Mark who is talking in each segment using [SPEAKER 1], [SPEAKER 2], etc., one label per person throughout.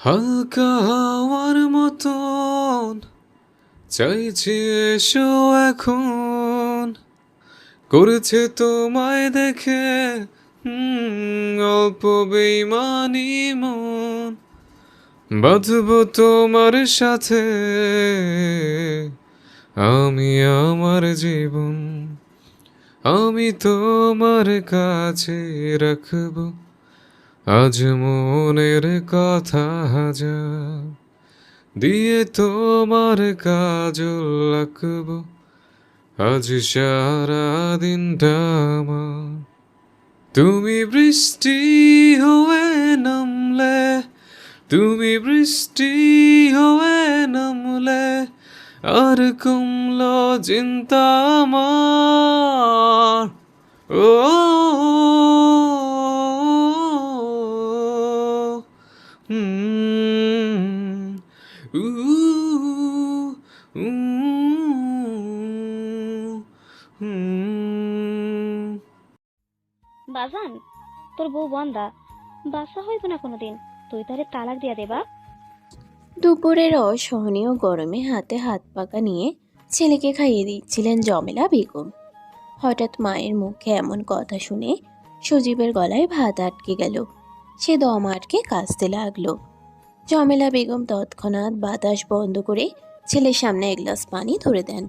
[SPEAKER 1] হালকা হাওয়ার মতন চাইছি এসো এখন, করেছে তোমায় দেখে অল্প বেইমানি মন, বাঁধবো তোমার সাথে আমি আমার জীবন, আমি তোমার কাছে রাখবো আজ মনের কথা হাজার, দিয়ে তোমার কাজল রাখবো আজ সারা দিনটা আমার। তুমি বৃষ্টি হয়ে নামলে, তুমি বৃষ্টি হয়ে নামলে আর কমলো চিন্তা আমার। ও হুম, উ উ হুম।
[SPEAKER 2] বাজান, তোর বউ বন্দা, বাসা হইব না কোনোদিন। তুই তারে তালাক দিয়া দেবা।
[SPEAKER 3] দুপুরের অসহনীয় গরমে হাতে হাত পাকা নিয়ে ছেলেকে খাইয়ে দিচ্ছিলেন জমেলা বেগম। হঠাৎ মায়ের মুখে এমন কথা শুনে সজীবের গলায় ভাত আটকে গেল। সে দম আটকে কাঁদতে লাগলো। জমেলা বেগম তৎক্ষণাৎ বাতাস বন্ধ করে ছেলের সামনে এক গ্লাস পানি ধরে দেন।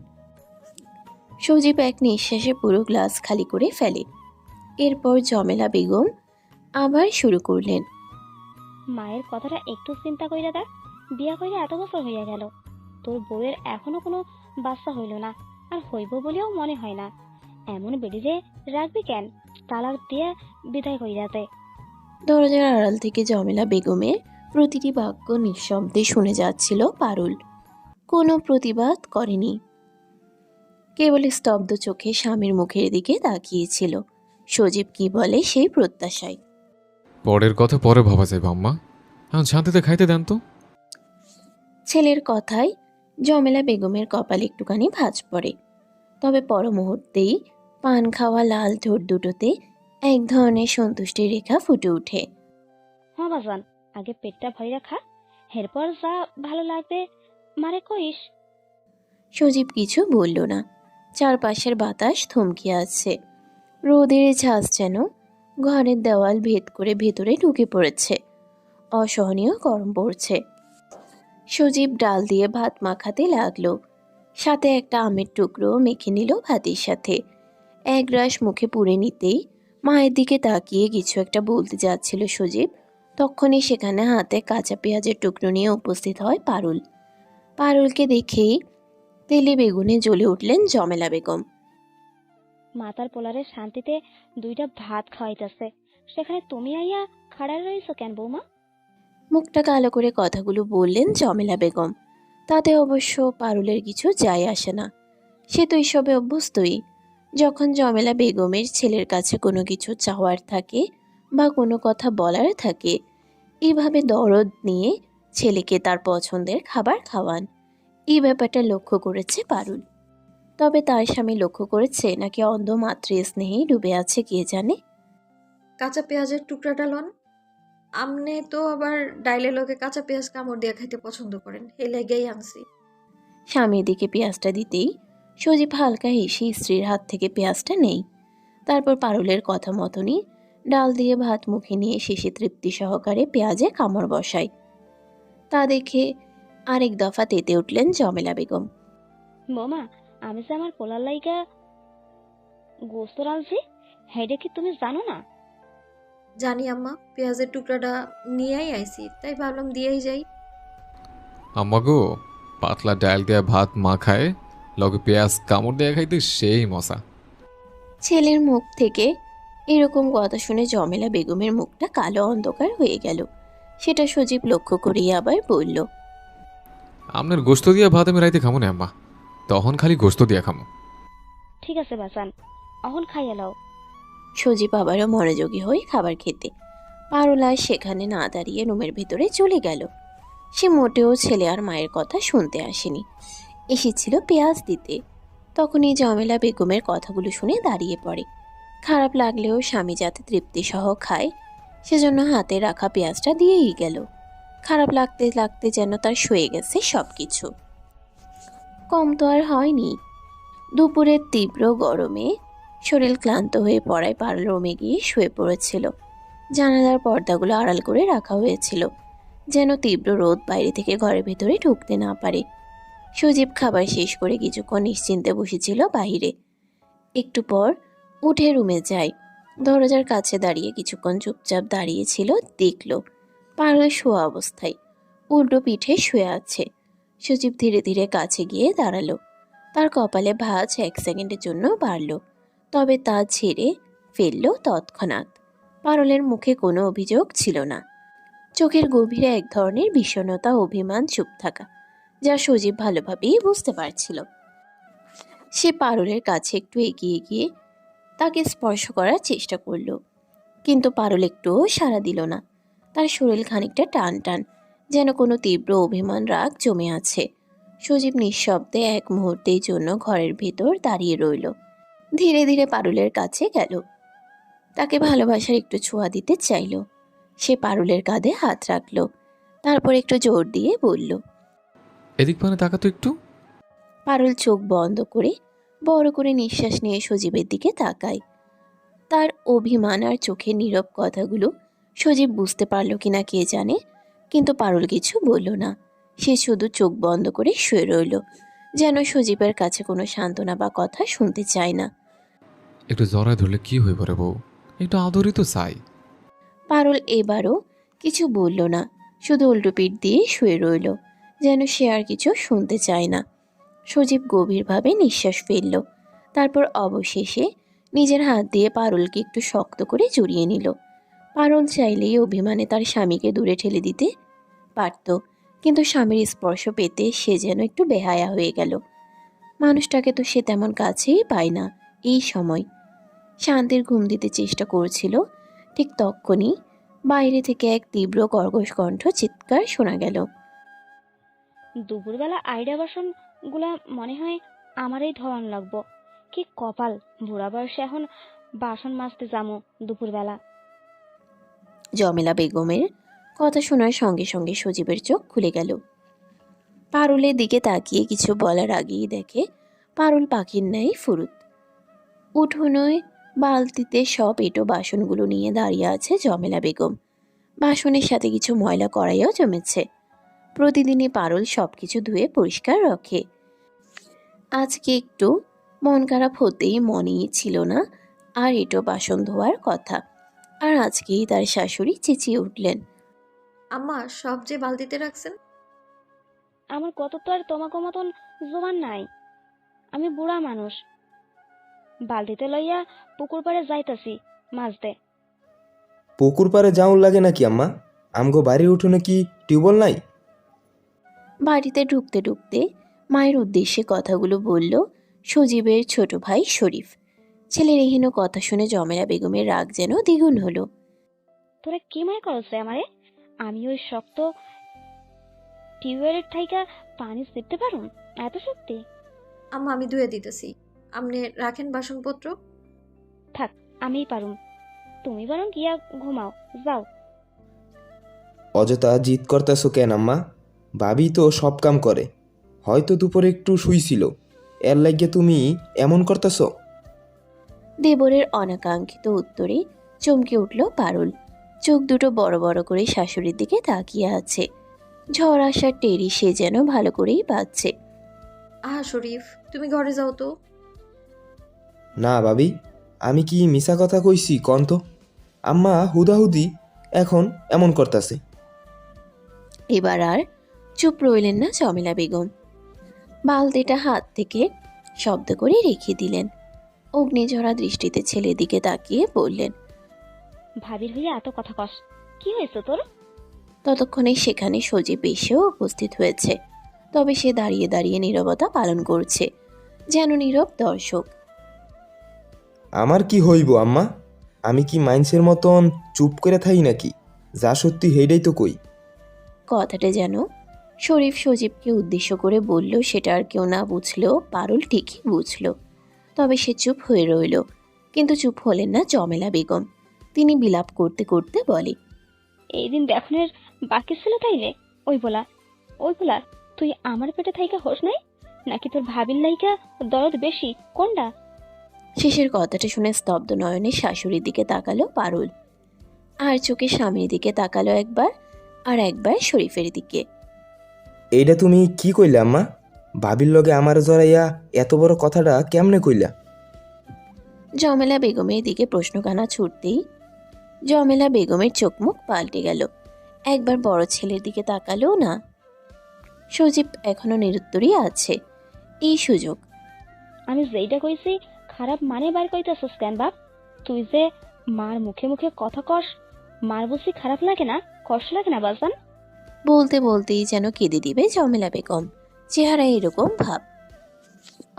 [SPEAKER 3] সজীব এক নিঃশ্বাসে পুরো গ্লাস খালি করে ফেলে। এরপর জমেলা বেগম আবার শুরু করলেন।
[SPEAKER 2] মায়ের কথাটা একটু চিন্তা কইরা দেখ। বিয়া কইরা এত বছর হইয়া গেল, তোর বউয়ের এখনো কোনো বাচ্চা হইল না, আর হইব বলেও মনে হয় না। এমন বেডি যে রাখবি কেন? তালাক দিয়ে বিদায় কইরা দে।
[SPEAKER 3] দরজার আড়াল থেকে জমেলা বেগমের প্রতিটি বাক্য নিঃশব্দে শুনে যাচ্ছিল পারুল। কোনো প্রতিবাদ করেনি, কেবল স্তব্ধ চোখে স্বামীর মুখের দিকে তাকিয়েছিল। সজীব কি বলে সেই প্রত্যাশায়।
[SPEAKER 1] পরের কথা পরে ভাবা যাবে আম্মা, এখন শান্তিতে খাইতে দেন তো।
[SPEAKER 3] ছেলের কথায় জমেলা বেগমের কপালে একটুখানি ভাঁজ পড়ে। তবে পর মুহূর্তেই পান খাওয়া লাল ঠোঁট দুটোতে এক ধরনের সন্তুষ্টির রেখা ফুটে ওঠে।
[SPEAKER 2] হ্যাঁ বাজান, আগে পেটটা ভইরা খা, এরপর যা ভালো লাগবে মারে কইস।
[SPEAKER 3] সজীব কিছু বলল না। চারপাশের বাতাস থমকে আছে। রোদের ঝাঁজ যেন ঘরের দেওয়াল ভেদ করে ভেতরে ঢুকে পড়েছে। অসহনীয় গরম পড়ছে। সজীব ডাল দিয়ে ভাত মাখাতে লাগলো। সাথে একটা আমের টুকরো মেখে নিল ভাতের সাথে। এক গ্রাস মুখে পুরে নিতেই মায়ের দিকে তাকিয়ে কিছু একটা বলতে যাচ্ছিল সজীব, তখনই সেখানে হাতে কাঁচা পেঁয়াজের টুকরো নিয়ে উপস্থিত হয় পারুল। পারুলকে দেখেই তেলে বেগুনে জ্বলে উঠলেন জমেলা বেগম।
[SPEAKER 2] মাতার পোলারে শান্তিতে দুইটা ভাত খাওয়াইতেছে, সেখানে তুমি আইয়া খাড়া রইছো কেন বৌমা?
[SPEAKER 3] মুখটা কালো করে কথাগুলো বললেন জমেলা বেগম। তাতে অবশ্য পারুলের কিছু যায় আসে না। সে তো এসবে অভ্যস্তই। যখন জমেলা বেগমের ছেলের কাছে কোনো কিছু চাওয়ার থাকে বা কোনো কথা বলার থাকে, এইভাবে দরদ নিয়ে ছেলেকে তার পছন্দের খাবার খাওয়ান। এই ব্যাপারটা লক্ষ্য করেছে পারুল। তবে তার স্বামী লক্ষ্য করেছে নাকি অন্ধ মাতৃ স্নেহেই ডুবে আছে কে জানে।
[SPEAKER 4] কাঁচা পেঁয়াজের টুকরাটা লন। আমনে তো আবার ডাইলে লোকে কাঁচা পেঁয়াজ কামড় দিয়ে খাইতে পছন্দ করেন, এই লেগেই আনছি।
[SPEAKER 3] স্বামীর দিকে পেঁয়াজটা দিতেই সজীব হালকা হেসে স্ত্রীর হাত থেকে পেঁয়াজটা নেই। তারপর পারুলের কথা মতনই ডাল দিয়ে ভাত মুখে নিয়ে শেষে তৃপ্তি সহকারে পেঁয়াজে কামড় বসায়। তা দেখে আরেক দফা তেতে উঠলেন জমেলা বেগম।
[SPEAKER 2] বৌমা, আমি যে আমার পোলার লাইগা গোস্ত রাঁধছি, হেডে কি তুমি জানো না?
[SPEAKER 4] জানি আম্মা, পেঁয়াজের টুকরাটা নিয়েই আইছি, তাই ভাবলাম দিয়েই যাই।
[SPEAKER 1] আম্মা গো, পাতলা ডাল দেয়া ভাত মাখায় লগে পেঁয়াজ কামড় দেয়া খাইতে সেই মজা।
[SPEAKER 3] ছেলের মুখ থেকে এরকম কথা শুনে জমেলা বেগমের মুখটা কালো অন্ধকার হয়ে গেল। সেটা সজীব লক্ষ্য করিয়ে আবার বলল।
[SPEAKER 1] আপনার গোস্ত দিয়া ভাত আমি রাইতে খামো না আম্মা, তখন খালি গোস্ত দিয়া খামো।
[SPEAKER 2] ঠিক আছে বাজান, অহন খাইয়া লও।
[SPEAKER 3] সজীব আবারও মনোযোগী হয়ে খাবার খেতে। পারুল আর সেখানে না দাঁড়িয়ে রুমের ভিতরে চলে গেল। সে মোটেও ছেলে আর মায়ের কথা শুনতে আসেনি, এসেছিল পেঁয়াজ দিতে। তখনই জমেলা বেগমের কথাগুলো শুনে দাঁড়িয়ে পড়ে। খারাপ লাগলেও স্বামী যাতে তৃপ্তি সহ খায়, সেজন্য হাতে রাখা পেঁয়াজটা দিয়েই গেল। খারাপ লাগতে লাগতে যেন তার সয়ে গেছে সব কিছু। কম তো আর হয়নি। দুপুরের তীব্র গরমে শরীর ক্লান্ত হয়ে পড়ায় পারুল রুমে গিয়ে শুয়ে পড়েছিল। জানালার পর্দাগুলো আড়াল করে রাখা হয়েছিল, যেন তীব্র রোদ বাইরে থেকে ঘরের ভেতরে ঢুকতে না পারে। সজীব খাবার শেষ করে কিছুক্ষণ নিশ্চিন্তে বসেছিল বাহিরে। একটু পর উঠে রুমে যায়। দরজার কাছে দাঁড়িয়ে কিছুক্ষণ চুপচাপ দাঁড়িয়েছিল, দেখল পারুল শোয়া অবস্থায় উল্টো পিঠে শুয়ে আছে। সজীব ধীরে ধীরে কাছে গিয়ে দাঁড়ালো। তার কপালে ভাঁজ 1 সেকেন্ডের জন্য বাড়ল, তবে তা ঝেড়ে ফেলল তৎক্ষণাৎ। পারুলের মুখে কোনো অভিযোগ ছিল না, চোখের গভীরে এক ধরনের বিষণ্ণতা, অভিমান, চুপ থাকা, যা সজীব ভালোভাবেই বুঝতে পারছিল। সে পারুলের কাছে একটু এগিয়ে গিয়ে তাকে স্পর্শ করার চেষ্টা করল, কিন্তু পারুল একটুও সাড়া দিল না। তার শরীর খানিকটা টান টান, যেন কোনো তীব্র অভিমান, রাগ জমে আছে। সজীব নিঃশব্দে এক মুহূর্তের জন্য ঘরের ভেতর দাঁড়িয়ে রইল। ধীরে ধীরে পারুলের কাছে গেল, তাকে ভালোবাসার একটু ছোঁয়া দিতে চাইল। সে পারুলের কাঁধে হাত রাখল, তারপর একটু জোর দিয়ে বলল।
[SPEAKER 1] এদিক মানে তাকাতো একটু।
[SPEAKER 3] পারুল চোখ বন্ধ করে বড় করে নিঃশ্বাস নিয়ে সজীবের দিকে তাকায়। তার অভিমান আর চোখের নীরব কথাগুলো সজীব বুঝতে পারল কিনা কে জানে, কিন্তু পারুল কিছু বলল না। সে শুধু চোখ বন্ধ করে শুয়ে রইল, যেন সজীবের কাছে কোনো সান্ত্বনা বা কথা শুনতে চায় না।
[SPEAKER 1] একটু জড়ায় ধরলে কি হয়ে পড়ে বউ, একটু আদরই তো চাই।
[SPEAKER 3] পারুল এবারও কিছু বলল না, শুধু উল্টো পিঠ দিয়ে শুয়ে রইল, যেন সে আর কিছু শুনতে চায় না। সজীব গভীরভাবে নিঃশ্বাস ফেলল, তারপর অবশেষে নিজের হাত দিয়ে পারুলকে একটু শক্ত করে জড়িয়ে নিল। পারুল চাইলেই অভিমানে তার স্বামীকে দূরে ঠেলে দিতে পারত, কিন্তু স্বামীর স্পর্শ পেতে সে যেন একটু বেহায়া হয়ে গেল। মানুষটাকে তো সে তেমন কাছেই পায় না এই সময়। শান্তির ঘুম দিতে চেষ্টা করছিল, ঠিক তক্ষুনি বাইরে থেকে এক তীব্র কর্কশ কণ্ঠ চিৎকার শোনা গেল।
[SPEAKER 2] দুপুরবেলা আইডা বাসন গুলা মনে হয় আমারই ধরান লাগবো। কি কপাল, বুড়া বয়সে এখন বাসন মাজতে যামো দুপুরবেলা।
[SPEAKER 3] জমেলা বেগমের কথা শোনার সঙ্গে সঙ্গে সজীবের চোখ খুলে গেল। পারুলের দিকে তাকিয়ে কিছু বলার আগেই দেখে পারুল পাখির ন্যায় ফুরুত। উঠোনে বালতিতে সব এঁটো বাসনগুলো নিয়ে দাঁড়িয়ে আছে জমেলা বেগম। বাসনের সাথে কিছু ময়লা কড়াইও জমেছে। প্রতিদিনই পারুল সবকিছু ধুয়ে পরিষ্কার রাখে। আজকে একটু মন খারাপ হতেই মনেই ছিল না আর এঁটো বাসন ধোয়ার কথা। আর আজকেই তার শাশুড়ি চেঁচিয়ে উঠলেন।
[SPEAKER 4] আম্মা, সব যে বালতিতে রাখছেন।
[SPEAKER 2] আমার কত তো আর তোমাকে মতন জোয়ান নাই, আমি বুড়া মানুষ। বালতিতে লইয়া পুকুর পাড়ে যাইতাছি মাজতে।
[SPEAKER 5] পুকুর পাড়ে যাওন লাগে নাকি আম্মা? আমগো বাড়ির উঠোনে কি টিউবওয়েল নাই?
[SPEAKER 3] বাড়িতে ঢুকতে ঢুকতে মায়ের উদ্দেশ্যে কথাগুলো বলল সজীবের ছোট ভাই শরীফ। ছেলের এহেন কথা শুনে জমেলা বেগমের রাগ যেন দ্বিগুণ হলো।
[SPEAKER 2] তোরা কি মনে করছে আমারে? আমি ওই শক্ত টিউবওয়েলের থাইকা পানি সিটতে পারুম? এত সত্যি?
[SPEAKER 4] আম্মা, আমি ধুয়ে দিতেছি, আপনি রাখেন বাসনপত্র।
[SPEAKER 2] থাক, আমিই পারুম। তুমি বরং গিয়া ঘুমাও, যাও।
[SPEAKER 5] অযথা জিদ করতেছো কেন আম্মা? ভাবি তো সব কাম করে, হয়তো দুপুরে একটু শুইছিল, এর লাগিয়ে তুমি এমন করতেছো?
[SPEAKER 3] দেবরের অনাকাঙ্ক্ষিত উত্তরে চমকে উঠল পারুল। চোখ দুটো বড় বড় করে শাশুড়ির দিকে তাকিয়ে আছে। ঝড় আসার টেরি সে যেন ভালো করেই পাচ্ছে।
[SPEAKER 4] আহা শরীফ, তুমি ঘরে যাও তো।
[SPEAKER 5] না ভাবি, আমি কি মিছা কথা কইছি কন তো? আম্মা হুদাহুদি এখন এমন করতেছে।
[SPEAKER 3] এবার আর চুপ রইলেন না জমেলা বেগম। বালতিটা হাত থেকে শব্দ করে রেখে দিলেন। অগ্নিঝরা দৃষ্টিতে ছেলের দিকে তাকিয়ে বললেন।
[SPEAKER 2] ভাবির হইয়া এত কথা কস, কি হয়েছে তোর?
[SPEAKER 3] ততক্ষণে সেখানে সজীব এসেও উপস্থিত হয়েছে, তবে সে দাঁড়িয়ে দাঁড়িয়ে নীরবতা পালন করছে, যেন নীরব দর্শক।
[SPEAKER 5] আমার কি হইব আম্মা? আমি কি মাইন্সের মতন চুপ করে থাই নাকি? যা সত্যি হেইডাই তো কই।
[SPEAKER 3] কথাটা যেন শরীফ সজীবকে উদ্দেশ্য করে বলল, সেটা আর কেউ না বুঝলেও পারুল ঠিকই বুঝল। তবে সে চুপ হয়ে রইল, কিন্তু চুপ হলেন না জমেলা বেগম। তিনি বিলাপ করতে করতে বলে।
[SPEAKER 2] এই দিন দেখনের বাকি ছিল তাইলে ওই বলা তুই আমার পেটে থাইকা হোস নাই, নাকি তোর ভাবির লাইকা দরদ বেশি, কোনটা?
[SPEAKER 3] শেষের কথাটা শুনে স্তব্ধ নয়নে শাশুড়ির দিকে তাকালো পারুল, আর চোখে স্বামীর দিকে তাকালো একবার, আর একবার শরীফের দিকে।
[SPEAKER 5] এইটা তুমি কি কইলা আম্মা? ভাবির লগে আমার জড়াইয়া এত বড় কথাটা কেমনে কইলা?
[SPEAKER 3] জমেলা বেগমের দিকে প্রশ্নখানা ছুটতেই জমেলা বেগমের চোখ মুখ পাল্টে গেল, একবার বড় ছেলের দিকে তাকালো না। সজীব এখনো নিরুত্তরই আছে। এই সুযোগ।
[SPEAKER 2] আমি যেইটা কইছি খারাপ মানে বার কইতাছস কেন বাপ? তুই যে মার মুখে মুখে কথা কস, মার বুঝি খারাপ লাগে না, কষ্ট লাগে না বাজান?
[SPEAKER 3] বলতে বলতেই যেন কেঁদে দিবে জমেলা বেগম, চেহারা এরকম ভাব,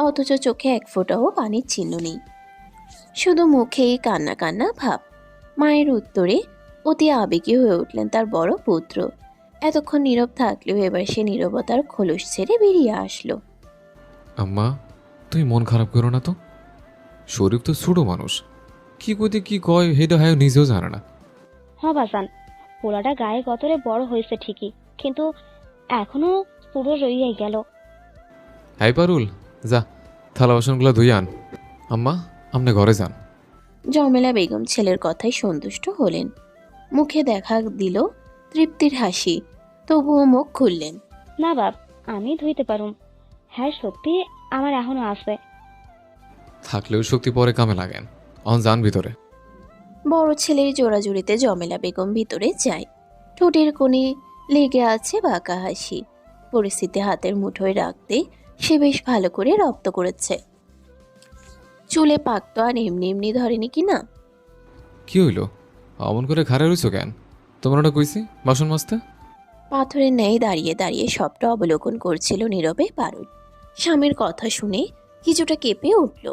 [SPEAKER 3] অথচ চোখে এক ফোঁটাও পানির চিহ্ন নেই, শুধু মুখেই কান্না কান্না ভাব। মায়ের উত্তরে অতি আবেগী হয়ে উঠলেন তার বড় পুত্র। এতক্ষণ নীরব থাকলেও এবার সে নীরবতার খোলস ছেড়ে বেরিয়ে আসলো।
[SPEAKER 1] আম্মা, তুই মন খারাপ করো না তো। শরীফ তো ছোট মানুষ, কি কইতে কি কয় হেটা হয় নিজেও জানে না।
[SPEAKER 2] বাজান, পোলাটা গায়ে গতরে বড় হয়েছে ঠিকই, কিন্তু এখনো পুরো রইয়াই গেল।
[SPEAKER 1] হাই পারুল, যা থালা বাসনগুলো ধুই আন। আম্মা, আপনি ঘরে যান।
[SPEAKER 3] জমেলা বেগম ছেলের কথায় সন্তুষ্ট হলেন, মুখে দেখা দিল তৃপ্তির হাসি, তবুও মুখ খুললেন।
[SPEAKER 2] না বাপ, আমি ধুইতে পারুম। হ্যাঁ সত্যি আমার এখনো আছে।
[SPEAKER 1] থাকলেও শক্তি পরে কামে লাগেন। অন যান ভিতরে।
[SPEAKER 3] বড় ছেলের জোড়াজুড়িতে জমেলা বেগম ভিতরে যায়। ঠোঁটের কোণে লেগে আছে বাঁকা হাসি। পরিস্থিতি হাতের মুঠোয় রাখতে সে বেশ ভালো করে রপ্ত করেছে। চুলে পাক তো আর এমনি এমনি ধরেনি কি না।
[SPEAKER 1] কি হইল? অমন করে খাড়া রইছো কেন? তোমার ওটা কইছি বাসন মাজতে।
[SPEAKER 3] পাথরের ন্যায় দাঁড়িয়ে দাঁড়িয়ে সবটা অবলোকন করছিল নীরবে পারুল। স্বামীর কথা শুনে কিছুটা কেঁপে উঠল।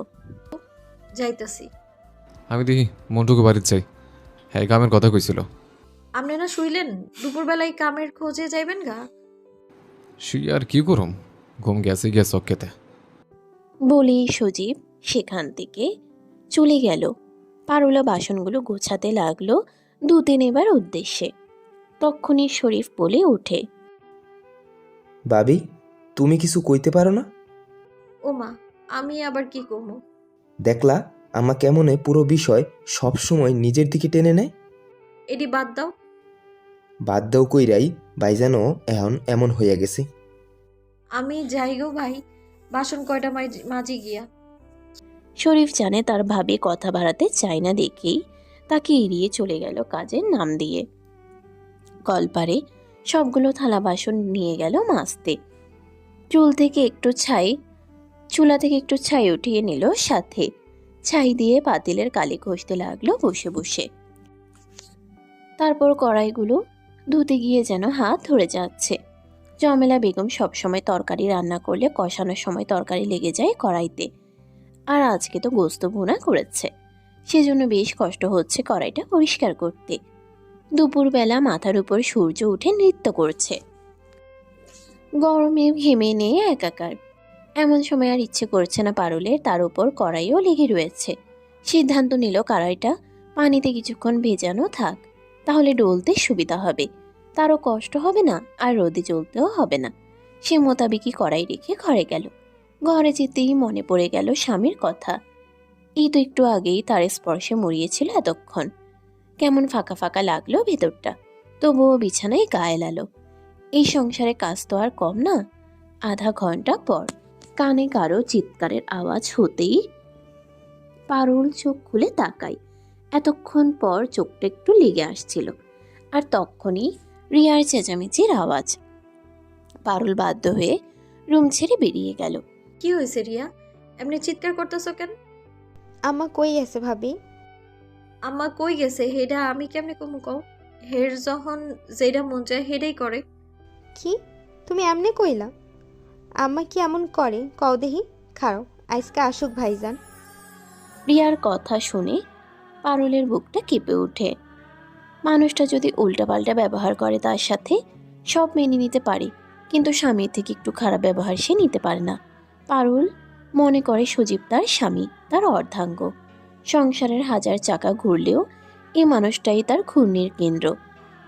[SPEAKER 4] যাইতাছি।
[SPEAKER 1] আমি দেখি মন্টুকে বাড়ির চাই। হ্যাঁ, কামের কথা কইছিল।
[SPEAKER 4] আপনি না শুইলেন? দুপুরবেলায় কামের খোঁজে যাইবেন গা?
[SPEAKER 1] শুই আর কি করুম, ঘুম গেছে গিয়া চক্কেতে।
[SPEAKER 3] বলেই সজীব সেখান থেকে চলে গেল। পারুলা বাসনগুলো গোছাতে লাগলো ধুতে নেবার উদ্দেশ্যে। তক্ষুনি শরীফ বলে ওঠে,
[SPEAKER 5] ভাবি, তুমি কিছু কইতে পারো না?
[SPEAKER 4] ও মা, আমি আবার কি করবো?
[SPEAKER 5] দেখলা আমা কেমনে পুরো বিষয় সব সময় নিজের দিকে টেনে নেয়।
[SPEAKER 4] এটি বাদ দাও।
[SPEAKER 5] বাদ দাও কইরাই ভাইজান এখন এমন হইয়া গেছে।
[SPEAKER 4] আমি যাই গো ভাই, বাসন কয়টা মাজি গিয়া।
[SPEAKER 3] শরীফ জানে তার ভাবে কথা বাড়াতে চায় না দেখেই তাকে এড়িয়ে চলে গেল কাজের নাম দিয়ে। কলপারে সবগুলো থালা বাসন নিয়ে গেল মাজতে। চুলা থেকে একটু ছাই উঠিয়ে নিল সাথে। ছাই দিয়ে পাতিলের কালি ঘষতে লাগলো বসে বসে। তারপর কড়াইগুলো ধুতে গিয়ে যেন হাত ধরে যাচ্ছে। জমেলা বেগম সবসময় তরকারি রান্না করলে কষানোর সময় তরকারি লেগে যায় কড়াইতে, আর আজকে তো গোস্ত ভুনা করেছে, সেজন্য বেশ কষ্ট হচ্ছে কড়াইটা পরিষ্কার করতে। দুপুরবেলা মাথার উপর সূর্য উঠে নৃত্য করছে, গরমে ঘেমে নিয়ে একাকার। এমন সময় আর ইচ্ছে করছে না পারুলের, তার উপর কড়াইও লেগে রয়েছে। সিদ্ধান্ত নিল কড়াইটা পানিতে কিছুক্ষণ ভেজানো থাক, তাহলে ডলতে সুবিধা হবে, তারও কষ্ট হবে না, আর রোদে জ্বলতেও হবে না। সে মোতাবেকই কড়াই রেখে ঘরে গেল। ঘরে যেতেই মনে পড়ে গেল স্বামীর কথা। এই তো একটু আগেই তার স্পর্শে মরিয়েছিল এতক্ষণ। কেমন ফাঁকা ফাঁকা লাগলো ভেতরটা, তবুও বিছানায় গা এলালো। এই সংসারে কাজ তো আর কম না। আধা ঘন্টা পর কানে কারো চিৎকারের আওয়াজ হতেই পারুল চোখ খুলে তাকায়। এতক্ষণ পর চোখটা একটু লেগে আসছিল, আর তখনই রিয়ার চেঁচামেচির আওয়াজ। পারুল বাধ্য হয়ে রুম ছেড়ে বেরিয়ে গেল।
[SPEAKER 4] কি হয়েছে রিয়া, এমনি চিৎকার করতেছো কেন?
[SPEAKER 6] আম্মা কই আছে ভাবি?
[SPEAKER 4] আম্মা কই গেছে হেডা আমি কেমনে কমু কও? হের যখন যেটা মন চায় হেডাই করে।
[SPEAKER 6] কি তুমি এমনি কইলা? আম্মা কি এমন করে কও দেহি? খাড়ো, আজকে আসুক ভাইজান।
[SPEAKER 3] রিয়ার কথা শুনে পারুলের বুকটা কেঁপে ওঠে। মানুষটা যদি উল্টাপাল্টা ব্যবহার করে তার সাথে সব মেনে নিতে পারে, কিন্তু স্বামীর থেকে একটু খারাপ ব্যবহার সে নিতে পারে না। পারুল মনে করে সজীব তার স্বামী, তার অর্ধাঙ্গ। সংসারের হাজার চাকা ঘুরলেও এই মানুষটাই তার ঘূর্ণির কেন্দ্র।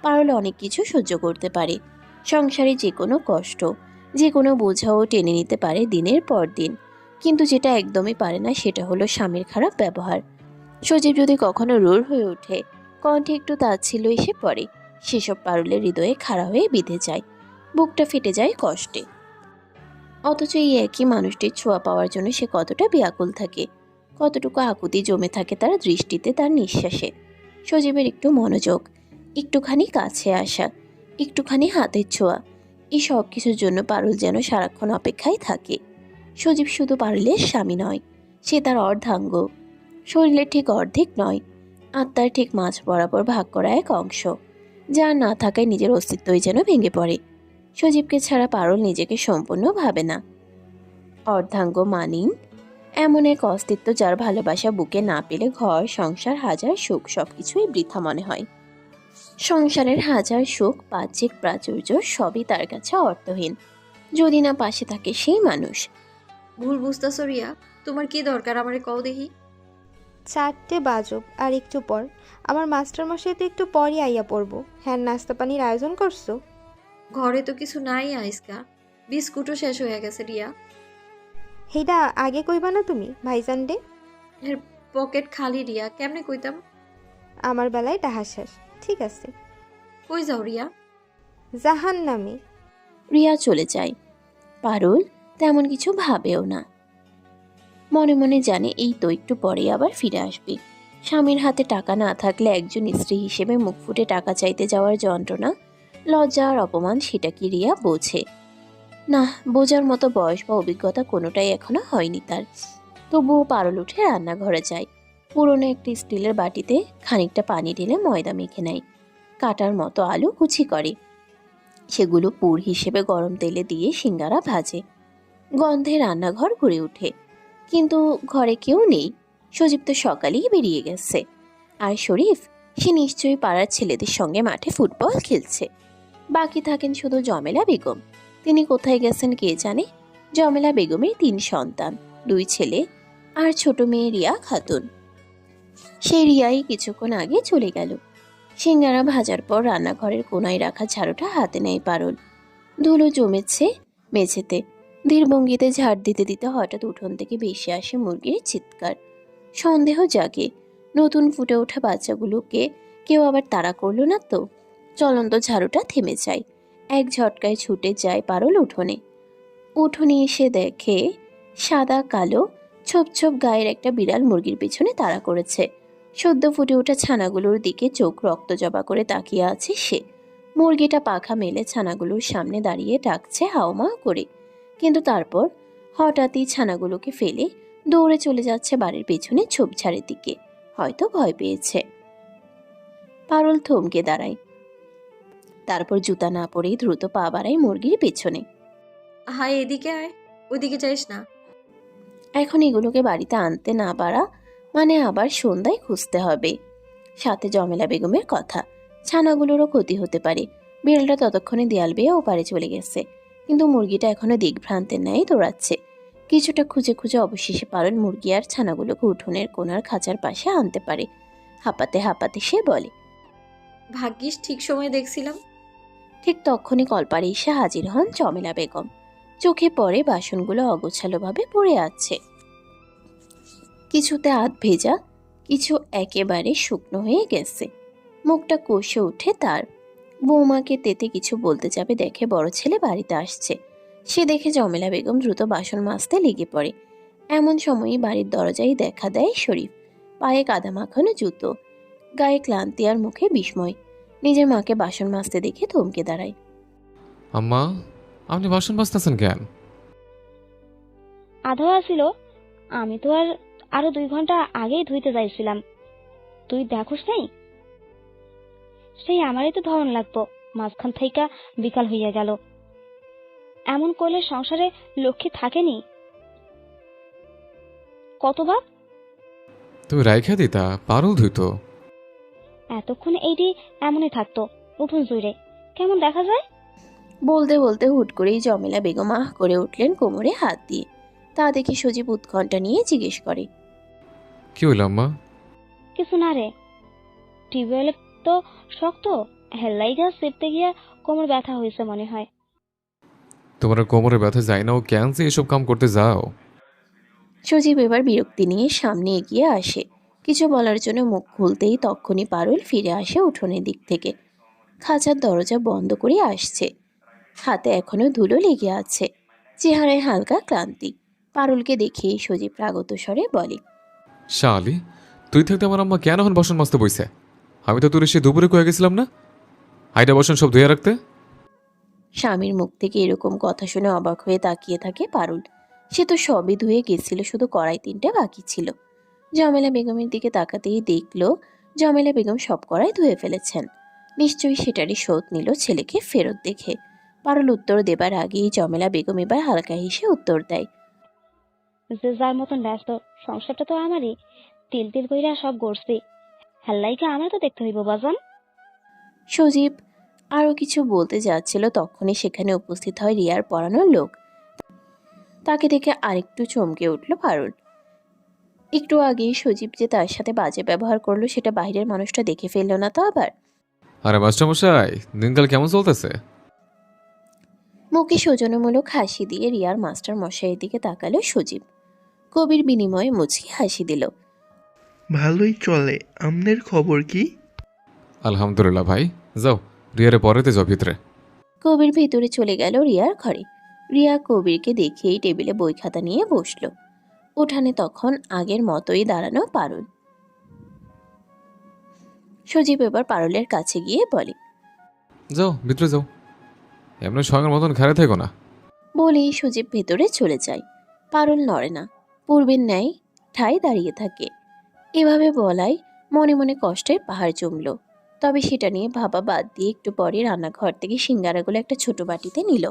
[SPEAKER 3] পারুল অনেক কিছু সহ্য করতে পারে, সংসারে যে কোনো কষ্ট, যে কোনো বোঝাও টেনে নিতে পারে দিনের পর দিন, কিন্তু যেটা একদমই পারে না সেটা হলো স্বামীর খারাপ ব্যবহার। সজীব যদি কখনো রূঢ় হয়ে ওঠে, কণ্ঠে একটু তাচ্ছিল্য এসে পড়ে, সেসব পারুলের হৃদয়ে খাড়া হয়ে বিঁধে যায়, বুকটা ফেটে যায় কষ্টে। অথচ এই একই মানুষটির ছোঁয়া পাওয়ার জন্য সে কতটা ব্যাকুল থাকে, কতটুকু আকুতি জমে থাকে তার দৃষ্টিতে, তার নিঃশ্বাসে। সজীবের একটু মনোযোগ, একটুখানি কাছে আসা, একটুখানি হাতের ছোঁয়া, এই সব কিছুর জন্য পারুল যেন সারাক্ষণ অপেক্ষায় থাকে। সজীব শুধু পারুলের স্বামী নয়, সে তার অর্ধাঙ্গ, শরীরের ঠিক অর্ধেক নয়, আত্মার ঠিক মাঝ বরাবর ভাগ করা এক অংশ, যার না থাকায় নিজের অস্তিত্বই যেন ভেঙে পড়ে। সজীবকে ছাড়া পারুল নিজেকে সম্পূর্ণ ভাবে না। অর্ধাঙ্গ মানেই এমন এক অস্তিত্ব যার ভালোবাসা বুকে না পেলে ঘর সংসার হাজার সুখ সবকিছুই বৃথা মনে হয়। সংসারের হাজার সুখ বাহ্যিক প্রাচুর্য সবই তার কাছে অর্থহীন যদি না পাশে থাকে সেই মানুষ।
[SPEAKER 4] ভুল বুঝতেছ রিয়া, তোমার কি দরকার আমারে কও দেখি।
[SPEAKER 6] 4টে বাজব আর একটু পর। আমার মাস্টার মশাই তো একটু পরই আইয়া পড়বো। হ্যাঁ, নাস্তা পানির আয়োজন করছো?
[SPEAKER 4] ঘরে তো কিছু নাই আইসকা, বিস্কুটও শেষ হয়ে গেছে রিয়া।
[SPEAKER 6] সেইটা আগে কইবা না তুমি ভাইজান ডে?
[SPEAKER 4] এর পকেট খালি রিয়া, কেমনে কইতাম।
[SPEAKER 6] আমার বেলায় ডাহা শেষ। ঠিক আছে।
[SPEAKER 4] কই যাও রিয়া?
[SPEAKER 6] জাহান নামে।
[SPEAKER 3] রিয়া চলে যায়। পারুল তেমন কিছু ভাবেও না, মনে মনে জানে এই তো একটু পরে আবার ফিরে আসবে। স্বামীর হাতে টাকা না থাকলে একজন স্ত্রী হিসেবে মুখ ফুটে টাকা চাইতে যাওয়ার যন্ত্রণা, লজ্জা আর অপমান সেটা কি রিয়া বোঝে না? বোঝার মতো বয়স বা অভিজ্ঞতা কোনোটাই এখনো হয়নি তার। তবুও পারুল উঠে রান্নাঘরে যায়। পুরনো একটি স্টিলের বাটিতে খানিকটা পানি ঢেলে ময়দা মেখে নেয়, কাটার মতো আলু কুচি করে, সেগুলো পুর হিসেবে গরম তেলে দিয়ে সিঙ্গারা ভাজে। গন্ধে রান্নাঘর ভরে ওঠে, কিন্তু ঘরে কেউ নেই। সজীব তো সকালেই বেরিয়ে গেছে। আর শরীফ, সে নিশ্চয়ই পাড়ার ছেলেদের সঙ্গে মাঠে ফুটবল খেলছে। বাকি থাকেন শুধু জমেলা বেগম। তিনি কোথায় গেছেন কে জানে। জমেলা বেগমের 3 সন্তান, 2 ছেলে আর ছোট মেয়ে রিয়া খাতুন। সেই রিয়াই কিছুক্ষণ আগে চলে গেল। সিঙ্গারা ভাজার পর রান্নাঘরের কোনায় রাখা ঝাড়ুটা হাতে নেয় পারুল। ধুলো জমেছে মেঝেতে। ধীরভঙ্গিতে ঝাড় দিতে দিতে হঠাৎ উঠোন থেকে ভেসে আসে মুরগির চিৎকার। সন্দেহ জাগে, নতুন ফুটে ওঠা বাচ্চাগুলোকে কেউ আবার তাড়া করলো না তো। চলন্ত ঝাড়ুটা থেমে যায়। এক ঝটকায় ছুটে যায় পারুল উঠোনে। উঠোনে এসে দেখে সাদা কালো ছোপ ছোপ গায়ের একটা বিড়াল মুরগির পিছনে তাড়া করেছে। সদ্য ফুটে ওঠা ছানাগুলোর দিকে চোখ রক্ত জবা করে তাকিয়ে আছে সে। মুরগিটা পাখা মেলে ছানাগুলোর সামনে দাঁড়িয়ে ডাকছে হাওমাও করে, কিন্তু তারপর হঠাৎই ছানাগুলোকে ফেলে দৌড়ে চলে যাচ্ছে বাড়ির পেছনে ঝোপঝাড়ের দিকে। হয়তো ভয় পেয়েছে। পারুল থমকে দাঁড়ায়, তারপর জুতা না পরেই দ্রুত পা বাড়ায় মুরগির পেছনে।
[SPEAKER 4] হায় এদিকে আয়, ওইদিকে যাইস না।
[SPEAKER 3] এখন এগুলোকে বাড়িতে আনতে না পারা মানে আবার সন্ধ্যায় খুঁজতে হবে। সাথে জমেলা বেগমের কথা, ছানাগুলোরও ক্ষতি হতে পারে। বিড়ালটা ততক্ষণে দেয়াল বেয়ে ওপারে চলে গেছে, কিন্তু মুরগিটা এখনো দিগ্ভ্রান্তের ন্যায় দৌড়াচ্ছে। কিছুটা খুঁজে খুঁজে অবশেষে পারুল মুরগি আর ছানাগুলোকে উঠোনের কোণার খাঁচার পাশে আনতে পারে। হাঁপাতে হাঁপাতে সে বলে,
[SPEAKER 4] ভাগ্যিস ঠিক সময় দেখছিলাম।
[SPEAKER 3] ঠিক তখনই কলপারে এসে হাজির হন জমেলা বেগম। চোখে পড়ে বাসনগুলো অগোছালোভাবে পড়ে আছে, কিছুতে আধ ভেজা, কিছু একেবারে শুকনো হয়ে গেছে। মুখটা কষে ওঠে তার। বৌমাকে তেতে কিছু বলতে যাবে দেখে বড় ছেলে বাড়িতে আসছে। সে দেখে জমেলা বেগম দ্রুত বাসন মাজতে লেগে পড়ে। এমন সময়ই বাড়ির দরজায় দেখা দেয় শরীফ। পায়ে কাদা মাখানো জুতো, গায়ে ক্লান্তি আর মুখে বিস্ময়। নিজের মাকে বাসন মাজতে দেখে থমকে দাঁড়ায়।
[SPEAKER 1] আম্মা, আপনি বাসন মাজতেছেন কেন?
[SPEAKER 2] আধো আসিল, আমি তো আরো 2 ঘন্টা আগেই ধুইতে যাইছিলাম। তুই দেখোস নাই? সেই আমারই তো ধরন লাগবো, মাঝখান থেকে বিকাল হইয়া গেল। এমন করলে সংসারে লক্ষ্মী থাকেনি। কতবার
[SPEAKER 1] তুমি রাইখা দিতা, পারুল ধুইতো।
[SPEAKER 2] এতক্ষণ এইটি এমনই থাকতো। উঠুন জুড়ে কেমন দেখা যায়।
[SPEAKER 3] বলতে বলতে হুট করেই জমেলা বেগম আহ করে উঠলেন কোমরে হাত দিয়ে। তা দেখে সজীব উৎকণ্ঠা নিয়ে জিজ্ঞেস করে,
[SPEAKER 1] কি হইল আম্মা?
[SPEAKER 2] কিছু না রে, টিউবওয়েল তো শক্ত, হেল্লাইগা চেপতে গিয়া কোমর ব্যথা হয়েছে মনে হয়।
[SPEAKER 1] তোমার আর কোমরে ব্যথা যায় না ও কেন যে এসব কাম করতে যাও?
[SPEAKER 3] সজীব এবার বিরক্তি নিয়ে সামনে এগিয়ে আসে। কিছু বলার জন্য মুখ খুলতেই তক্ষুনি পারুল ফিরে আসে উঠোনের দিক থেকে। খাঁচার দরজা বন্ধ করে আসছে। হাতে এখনো ধুলো লেগে আছে, চেহারায় হালকা ক্লান্তি। পারুলকে দেখেই সজীব রাগত স্বরে বলে,
[SPEAKER 1] শালি, তুই থাকতে আমার আম্মা কেন এখন বাসন মাজতে বইছে? আমি তো তোর সে দুপুরে কয়ে গেছিলাম না হাইটা বাসন সব ধুয়ে রাখতে?
[SPEAKER 3] স্বামীর মুখ থেকে এরকম কথা শুনে অবাক হয়ে তাকিয়ে থাকে পারুল। সে তো সবই ধুয়ে গেছিল, শুধু কড়াই 3টে বাকি ছিল। জমেলা বেগমের দিকে তাকাতেই দেখলো জমেলা বেগম সব কড়াই ধুয়ে ফেলেছেন। নিশ্চয়ই সেটারই শোধ নিল ছেলেকে ফেরত দেখে। পারুল উত্তর দেবার আগেই জমেলা বেগম এবার হালকা হেসে উত্তর দেয়,
[SPEAKER 2] যে যার মতন ব্যস্ত, সংসারটা তো আমারই। তিল তিল কইরা সব গড়ছি, হেল্লাইকে আমার তো দেখতে হইব বাজান।
[SPEAKER 3] সজীব আরো কিছু বলতে যাচ্ছিল, তখনই সেখানে উপস্থিত হয় রিয়ার পড়ানোর লোক। তাকে দেখে আরেকটু চমকে উঠল পারুল। একটু আগেই সজীব যে তার সাথে বাজে ব্যবহার করলো সেটা বাইরের মানুষটা দেখে ফেললো না তো আবার?
[SPEAKER 1] আরে মাস্টারমশাই, দিনকাল কেমন চলতেছে?
[SPEAKER 3] মুখে সৌজন্যমূলক হাসি দিয়ে রিয়ার মাস্টার মশাইয়ের দিকে তাকালো সজীব। কবির বিনিময়ে মুচকি হাসি দিল।
[SPEAKER 7] ভালোই চলে। আমনের খবর কি?
[SPEAKER 1] আলহামদুলিল্লাহ ভাই। যাও, রিয়ারে পরেতে যাও ভিতরে।
[SPEAKER 3] কবির ভেতরে চলে গেল রিয়ার ঘরে। রিয়া কবিরকে দেখেই টেবিলে বই খাতা নিয়ে বসলো। উঠানে তখন আগের মতোই দাঁড়ানো পারুল। সজীব এবার পারুলের কাছে গিয়ে বলে,
[SPEAKER 1] যাও ভিতরে যাও, এমনি সঙ্গের মতন খেলে থেকো না।
[SPEAKER 3] বলেই সজীব ভেতরে চলে যায়। পারুল নড়ে না, পূর্বের ন্যায় ঠায় দাঁড়িয়ে থাকে। এভাবে বলায় মনে মনে কষ্টের পাহাড় জমল। তবে সেটা নিয়ে ভাবা বাদ দিয়ে একটু পরে রান্নাঘর থেকে সিঙ্গারাগুলো একটা ছোট বাটিতে নিল।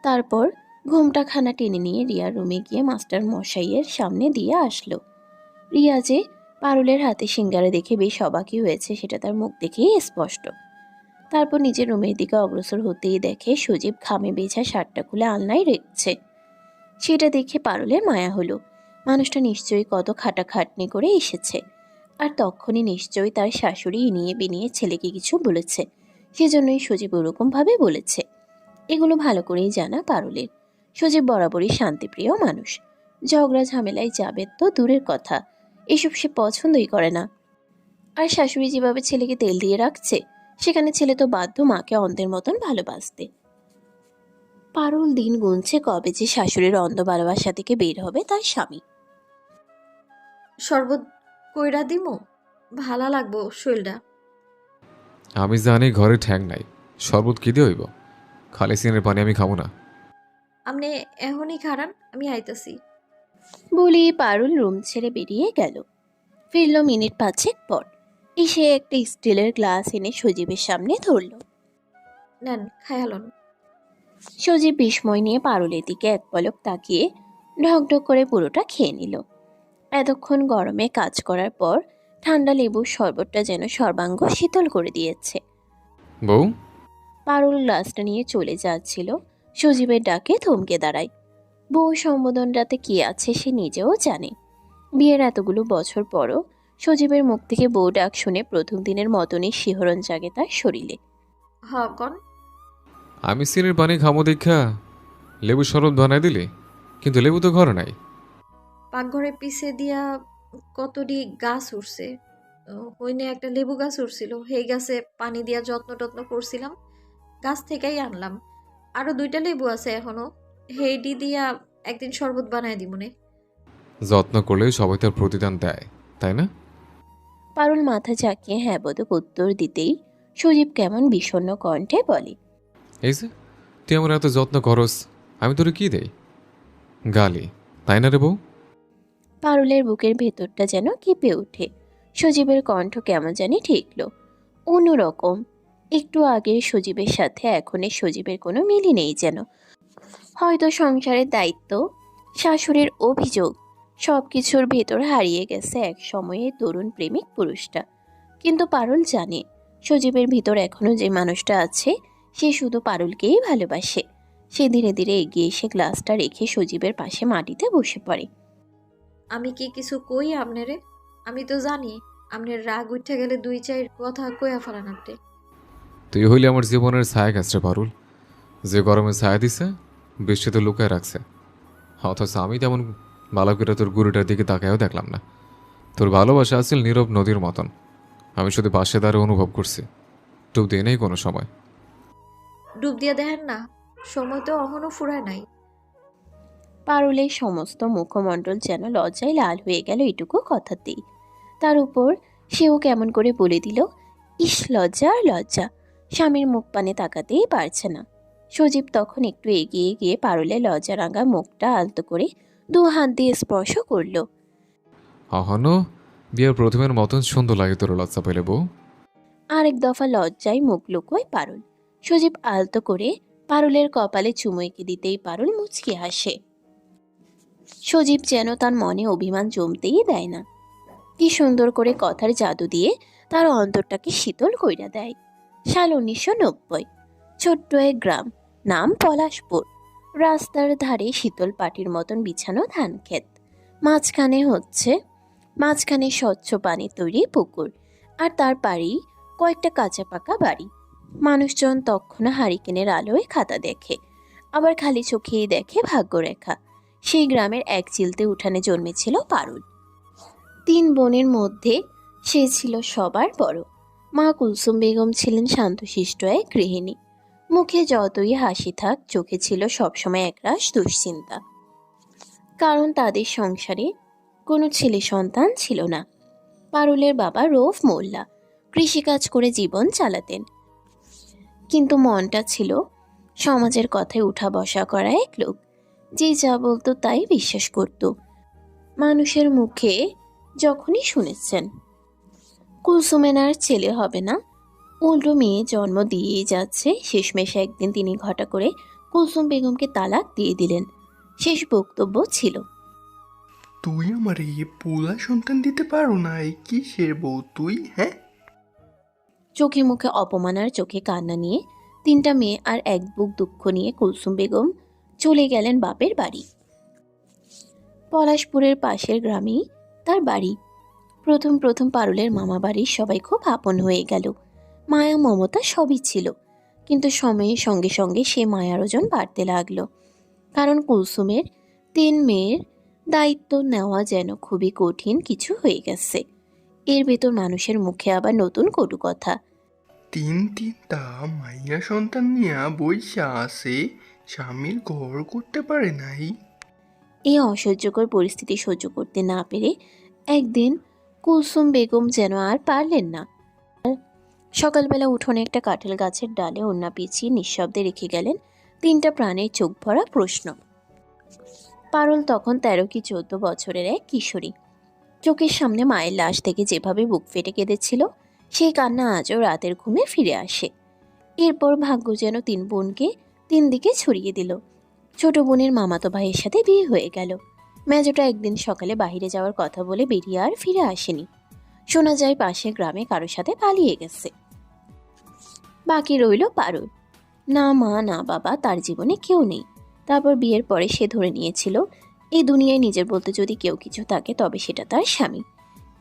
[SPEAKER 3] তারপর ঘোমটা খানা টেনে নিয়ে রিয়ার রুমে গিয়ে মাস্টার মশাইয়ের সামনে দিয়ে আসলো। রিয়া যে পারুলের হাতে সিঙ্গারা দেখে বেশ অবাকই হয়েছে সেটা তার মুখ দেখেই স্পষ্ট। তারপর নিজের রুমের দিকে অগ্রসর হতেই দেখে সজীব ঘামে বেছা শার্টটা খুলে আলনায় রেখেছে। সেটা দেখে পারুলের মায়া হলো। মানুষটা নিশ্চয়ই কত খাটাখাটনি করে এসেছে। আর তখনই নিশ্চয়ই তার শাশুড়ি ইনিয়ে বিনিয়ে ছেলেকে কিছু বলেছে, সেজন্যই সজীব ওরকম ভাবে বলেছে। এগুলো ভালো করেই জানা পারুলের। সজীব বরাবরই শান্তিপ্রিয় মানুষ। ঝগড়া ঝামেলায় যাবে তো দূরের কথা, এসব সে পছন্দই করে না। আর শাশুড়ি যেভাবে ছেলেকে তেল দিয়ে রাখছে, সেখানে ছেলে তো বাধ্য মাকে অন্ধের মতন ভালোবাসতে। পারুল দিন গুনছে কবে যে শাশুড়ির অন্ধ ভালোবাসা থেকে বের হবে তার স্বামী।
[SPEAKER 4] শরবত কইরা দিমু, ভালা লাগবো শরীরটা।
[SPEAKER 1] আমি জানি ঘরে ঠ্যাং নাই, শরবত কি দিয়ে হইব? খালি সিনের পানি আমি খাবো না।
[SPEAKER 4] আপনি এখনই খারান, আমি আইতাছি।
[SPEAKER 3] বলি পারুল রুম ছেড়ে বেরিয়ে গেল। ফিরল মিনিট 5 পর। এসে একটা স্টিলের গ্লাস এনে সজীবের সামনে ধরল।
[SPEAKER 4] নেন, খায়ালন।
[SPEAKER 3] সজীব বিস্ময় নিয়ে পারুলের দিকে এক পলক তাকিয়ে ঢকঢক করে পুরোটা খেয়ে নিল। এতক্ষণ গরমে কাজ করার পর ঠান্ডা লেবুর শরবতটা যেন সর্বাঙ্গ শীতল করে দিয়েছে।
[SPEAKER 1] বউ,
[SPEAKER 3] পারুল গ্লাসটা নিয়ে চলে যাচ্ছিল, সজীবের ডাকে থমকে দাঁড়ায়। বউ সম্বোধনটাতে কি আছে সে নিজেও জানে। বিয়ের এতগুলো বছর পরও সজীবের মুখ থেকে বউ ডাক শুনে প্রথম দিনের মতনই শিহরণ জাগে তার শরীরে।
[SPEAKER 4] হ কন।
[SPEAKER 1] আমি সিনের পানি খামো দেখা লেবু শরবত বানাই দিলি, কিন্তু লেবু তো ঘরে নাই।
[SPEAKER 4] পাকঘরে পিছে দিয়া কতটি গাছ উঠছে, হইনে একটা লেবু গাছ উঠছিল, সেই গাছে পানি দিয়া যত্ন টত্ন করছিলাম, গাছ থেকেই আনলাম। আরো 2টা লেবু আছে এখনো, হেইডি দিয়া একদিন শরবত বানায় দিমুনে।
[SPEAKER 1] যত্ন করলে সবাই তার প্রতিদান দেয়, তাই না?
[SPEAKER 3] পারুল মাথা ঝাঁকিয়ে হ্যাঁ বোধক উত্তর দিতেই সজীব কেমন বিষণ্ণ কণ্ঠে বলে,
[SPEAKER 1] এই যে তুই আমার এত যত্ন করস, আমি তোরে কি দেই? গালি, তাই না রে বউ?
[SPEAKER 3] পারুলের বুকের ভেতরটা যেন কেঁপে ওঠে। সজীবের কণ্ঠ কেমন জানি ঠেকল, অন্যরকম। একটু আগে সজীবের সাথে এখনের সজীবের কোনো মিলই নেই যেন। হয়তো সংসারের দায়িত্ব, শাশুড়ির অভিযোগ, সবকিছুর ভেতর হারিয়ে গেছে এক সময়ে তরুণ প্রেমিক পুরুষটা। কিন্তু পারুল জানে সজীবের ভিতর এখনো যে মানুষটা আছে সে শুধু পারুলকেই ভালোবাসে। সে ধীরে ধীরে এগিয়ে এসে গ্লাসটা রেখে সজীবের পাশে মাটিতে বসে পড়ে।
[SPEAKER 4] আমি কি কিছু কই আপনারে? আমি তো জানি আপনার রাগ উঠে গেলে 2-4 কথা কইয়া ফেলান আপনি।
[SPEAKER 1] তুই হইলে আমার জীবনের ছায়া গাছ রে পারুল, যে গরমে ছায়া দিছে বৃষ্টিতে লুকায় রাখছে। অথচ আমি তেমন ভালো করে তোর গুরুটার দিকে তাকায়ও দেখলাম না। তোর ভালোবাসা আছিল নীরব নদীর মতন, আমি শুধু পাশে দাঁড়িয়ে অনুভব করছি, ডুব দিয়ে নেই কোনো সময়।
[SPEAKER 4] ডুব দিয়া দেখেন না, সময় তো এখনো ফুরায় নাই।
[SPEAKER 3] পারুলের সমস্ত মুখমণ্ডল যেন লজ্জায় লাল হয়ে গেল এটুকু কথাতেই। তার উপর সেও কেমন করে বলে দিল, ইস লজ্জা আর লজ্জা, স্বামীর মুখ পানে তাকাতেই পারছে না। সজীব তখন একটু এগিয়ে গিয়ে পারুলের লজ্জা রাঙা মুখটা আলতো করে 2 হাত দিয়ে স্পর্শ করলো।
[SPEAKER 1] অহনো বিয়ের প্রথমের মতন সুন্দর লাগে তোর লজ্জা পেলে বউ।
[SPEAKER 3] আরেক দফা লজ্জায় মুখ লুকোয় পারুল। সজীব আলতো করে পারুলের কপালে চুমু এঁকে দিতেই পারুল মুচকি হাসে। সজীব যেন তার মনে অভিমান জমতেই দেয় না। কি সুন্দর করে কথার জাদু দিয়ে তার অন্তরটাকে শীতল কইরা দেয়। সাল 1990, ছোট্ট এক গ্রাম, নাম পলাশপুর। রাস্তার ধারে শীতল পাটির মতন বিছানো ধান ক্ষেত, মাঝখানে স্বচ্ছ পানি তৈরি পুকুর, আর তার পাড়েই কয়েকটা কাঁচা পাকা বাড়ি। মানুষজন তখনও হারিকেনের আলোয় খাতা দেখে, আবার খালি চোখেই দেখে ভাগ্যরেখা। সেই গ্রামের এক চিলতে উঠানে জন্মেছিল পারুল। 3 বোনের মধ্যে সে ছিল সবার বড়। মা কুলসুম বেগম ছিলেন শান্তশিষ্ট এক গৃহিণী। মুখে যতই হাসি থাক, চোখে ছিল সবসময় একরাশ দুশ্চিন্তা। কারণ তাদের সংসারে কোনো ছেলে সন্তান ছিল না। পারুলের বাবা রৌফ মোল্লা কৃষিকাজ করে জীবন চালাতেন, কিন্তু মনটা ছিল সমাজের কথায় উঠা বসা করা এক লোক, যে যা বলতো তাই বিশ্বাস করত। মানুষের মুখে যখনই শুনেছেন কুলসুমের আর ছেলে হবে না, উল্টো মেয়ে জন্ম দিয়েই যাচ্ছে, শেষমেশ একদিন তিনি ঘটা করে কুলসুম বেগমকে তালাক দিয়ে দিলেন। শেষ বক্তব্য ছিল,
[SPEAKER 7] তুই আমার এই পোলা সন্তান দিতে পারো না, এই কিসের বউ তুই, হ্যাঁ?
[SPEAKER 3] চোখে মুখে অপমান আর চোখে কান্না নিয়ে 3টা মেয়ে আর এক বুক দুঃখ নিয়ে কুলসুম বেগম চলে গেলেন বাপের বাড়ি। পলাশপুরের পাশের গ্রামেই তার বাড়ি। প্রথম প্রথম পারুলের মামা বাড়ির সবাই খুব আপন হয়ে গেল। মায়া মমতা সবই ছিল, কিন্তু সময়ের সঙ্গে সঙ্গে সে মায়ার ওজন বাড়তে লাগলো। কারণ কুলসুমের 3 মেয়ের দায়িত্ব নেওয়া যেন খুবই কঠিন কিছু হয়ে গেছে। এর ভেতর মানুষের মুখে আবার নতুন কটু কথা।
[SPEAKER 7] 3টা মাইয়া সন্তান নিয়া বইসা আছে, স্বামীর ঘর করতে পারে নাই।
[SPEAKER 3] এই অসহ্যকর পরিস্থিতি সহ্য করতে না পেরে একদিন কুলসুম বেগম যেন আর পারলেন না। সকালবেলা উঠোনে একটা কাঁঠাল গাছের ডালে ওড়না পিছিয়ে নিঃশব্দে রেখে গেলেন 3টা প্রাণের চোখ ভরা প্রশ্ন। পারুল তখন 13 কি 14 বছরের এক কিশোরী। চোখের সামনে মায়ের লাশ থেকে যেভাবে বুক ফেটে কেঁদেছিল, সেই কান্না আজও রাতের ঘুমে ফিরে আসে। এরপর ভাগ্য যেন 3 বোনকে 3 দিকে ছড়িয়ে দিল। ছোট বোনের মামাতো ভাইয়ের সাথে বিয়ে হয়ে গেল। মেজোটা একদিন সকালে বাইরে যাওয়ার কথা বলে বেরিয়ে আর ফিরে আসেনি। শোনা যায় পাশের গ্রামে কারোর সাথে পালিয়ে গেছে। বাকি রইল পারুল। না মা না বাবা, তার জীবনে কেউ নেই। তারপর বিয়ের পরে সে ধরে নিয়েছিল, এই দুনিয়ায় নিজের বলতে যদি কেউ কিছু থাকে তবে সেটা তার স্বামী।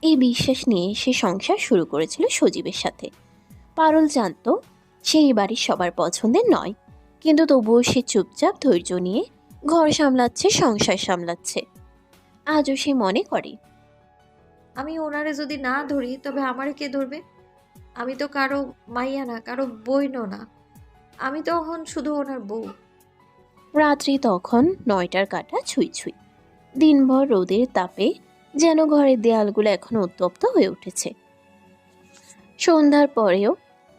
[SPEAKER 3] এই বিশ্বাস নিয়ে সে সংসার শুরু করেছিল সজীবের সাথে। পারুল জানত সেই বাড়ির সবার পছন্দের নয়, কিন্তু তবুও সে চুপচাপ ধৈর্য নিয়ে ঘর সামলাচ্ছে, সংসার সামলাচ্ছে। আজও সে মনে করে,
[SPEAKER 4] আমি ওনারে যদি না ধরি তবে আমারে কে ধরবে? আমি তো কারো মাইয়া না, কারো বইনও না, আমি তো এখন শুধু ওনার বউ।
[SPEAKER 3] রাত্রি তখন 9টার কাটা ছুঁই ছুঁই। দিনভর রোদের তাপে যেন ঘরের দেয়ালগুলো এখনো উত্তপ্ত হয়ে উঠেছে। সন্ধ্যার পরেও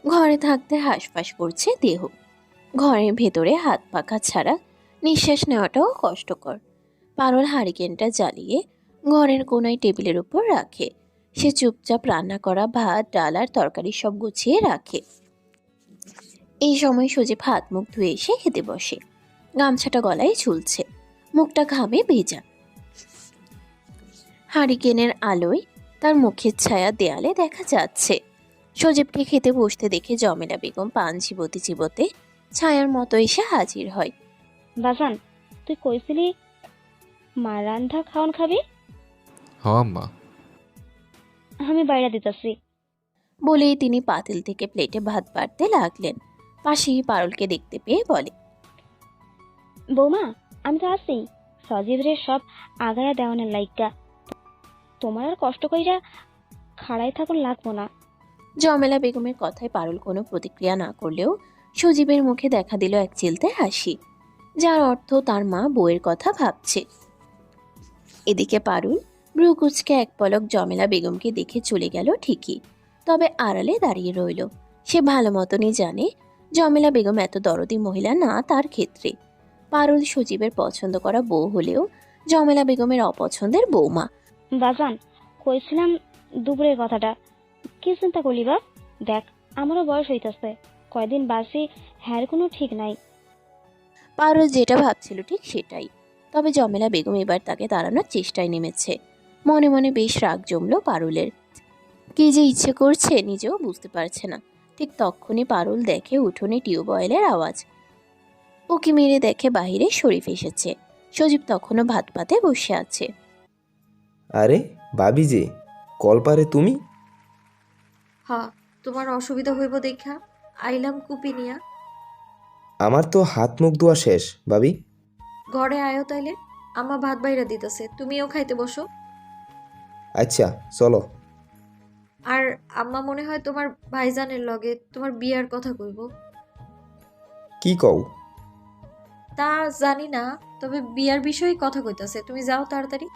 [SPEAKER 3] ঘরে থাকতে হাঁসফাঁস করছে দেহ। ঘরের ভেতরে হাত পাখা ছাড়া নিঃশ্বাস নেওয়াটাও কষ্টকর। পারুল হারিকেনটা জ্বালিয়ে ঘরের কোনায় টেবিলের উপর রাখে। সে চুপচাপ রান্না করা ভাত, ডাল আর তরকারি সব গুছিয়ে রাখে। এই সময় সজীব হাত মুখ ধুয়ে এসে খেতে বসে। গামছাটা গলায় ঝুলছে, মুখটা ঘামে ভেজা। হারিকেনের আলোয় তার মুখের ছায়া দেয়ালে দেখা যাচ্ছে। সজীবকে খেতে বসতে দেখে জমেলা বেগম পান চিবোতে চিবোতে ছায়ার মতো এসে হাজির হয়।
[SPEAKER 2] বাজান, তুই কইছিলি মা রান্ধা খাওন খাবি?
[SPEAKER 1] হ আম্মা।
[SPEAKER 2] আমি বাইরে দিতেছি।
[SPEAKER 3] বলেই তিনি পাতিল থেকে প্লেটে ভাত বাড়তে লাগলেন। পাশেই পারুলকে দেখতে পেয়ে বলে,
[SPEAKER 2] বৌমা, আমি তো আছি। সজীবরে সব আগায়া দেওয়ানের লাইগা তোমার আর কষ্ট কইরা খাড়াই থাকুন লাগবো না।
[SPEAKER 3] জমেলা বেগমের কথায় পারুল কোনো প্রতিক্রিয়া না করলেও সজীবের মুখে দেখা দিল এক চিলতে হাসি, যার অর্থ তার মা বউয়ের কথা ভাবছে। এদিকে পারুল ভ্রুকুচকে এক পলক জমেলা বেগমকে দেখে চলে গেল ঠিকই, তবে আড়ালে দাঁড়িয়ে রইল। সে ভালো মতনই জানে জমেলা বেগম এত দরদি মহিলা না তার ক্ষেত্রে। পারুল সজীবের পছন্দ করা বউ হলেও জমেলা বেগমের অপছন্দের বৌমা।
[SPEAKER 2] বাজান, কইছিলাম দুপুরের কথাটা, কি চিন্তা করলি বাপ? দেখ, আমারও বয়স হইতাছে, কয়দিন বাসি হ্যার কোনো ঠিক নাই।
[SPEAKER 3] পারুল যেটা ভাবছিল ঠিক সেটাই। তবে জমেলা বেগম এবার তাকে তাড়ানোর চেষ্টায় নেমেছে। মনে মনে বেশ রাগ জমল পারুলের। কি যে ইচ্ছে করছে নিজেও বুঝতে পারছে না। ঠিক তখনই পারুল দেখে উঠোনে টিউবওয়েলের আওয়াজ। উকি মেরে দেখে বাহিরে শরীফ এসেছে। সজীব তখনও ভাত পাতে বসে আছে।
[SPEAKER 5] আরে ভাবি যে, কলপারে তুমি?
[SPEAKER 4] হ্যাঁ, তোমার অসুবিধা হইব দেখা আইলাম কুপি নিয়া।
[SPEAKER 5] আমার তো হাত মুখ ধোয়া শেষ ভাবি।
[SPEAKER 4] ঘরে আয়ো তাইলে, আম্মা ভাত বাইরা দিতেছে, তুমিও খাইতে বসো।
[SPEAKER 5] আচ্ছা চলো।
[SPEAKER 4] আর আম্মা মনে হয় তোমার ভাইজানের লগে তোমার বিয়ার কথা কইব।
[SPEAKER 5] কি কও?
[SPEAKER 4] তা জানি না, তবে বিয়ার বিষয়ে কথা কইতাছে। তুমি যাও তাড়াতাড়ি,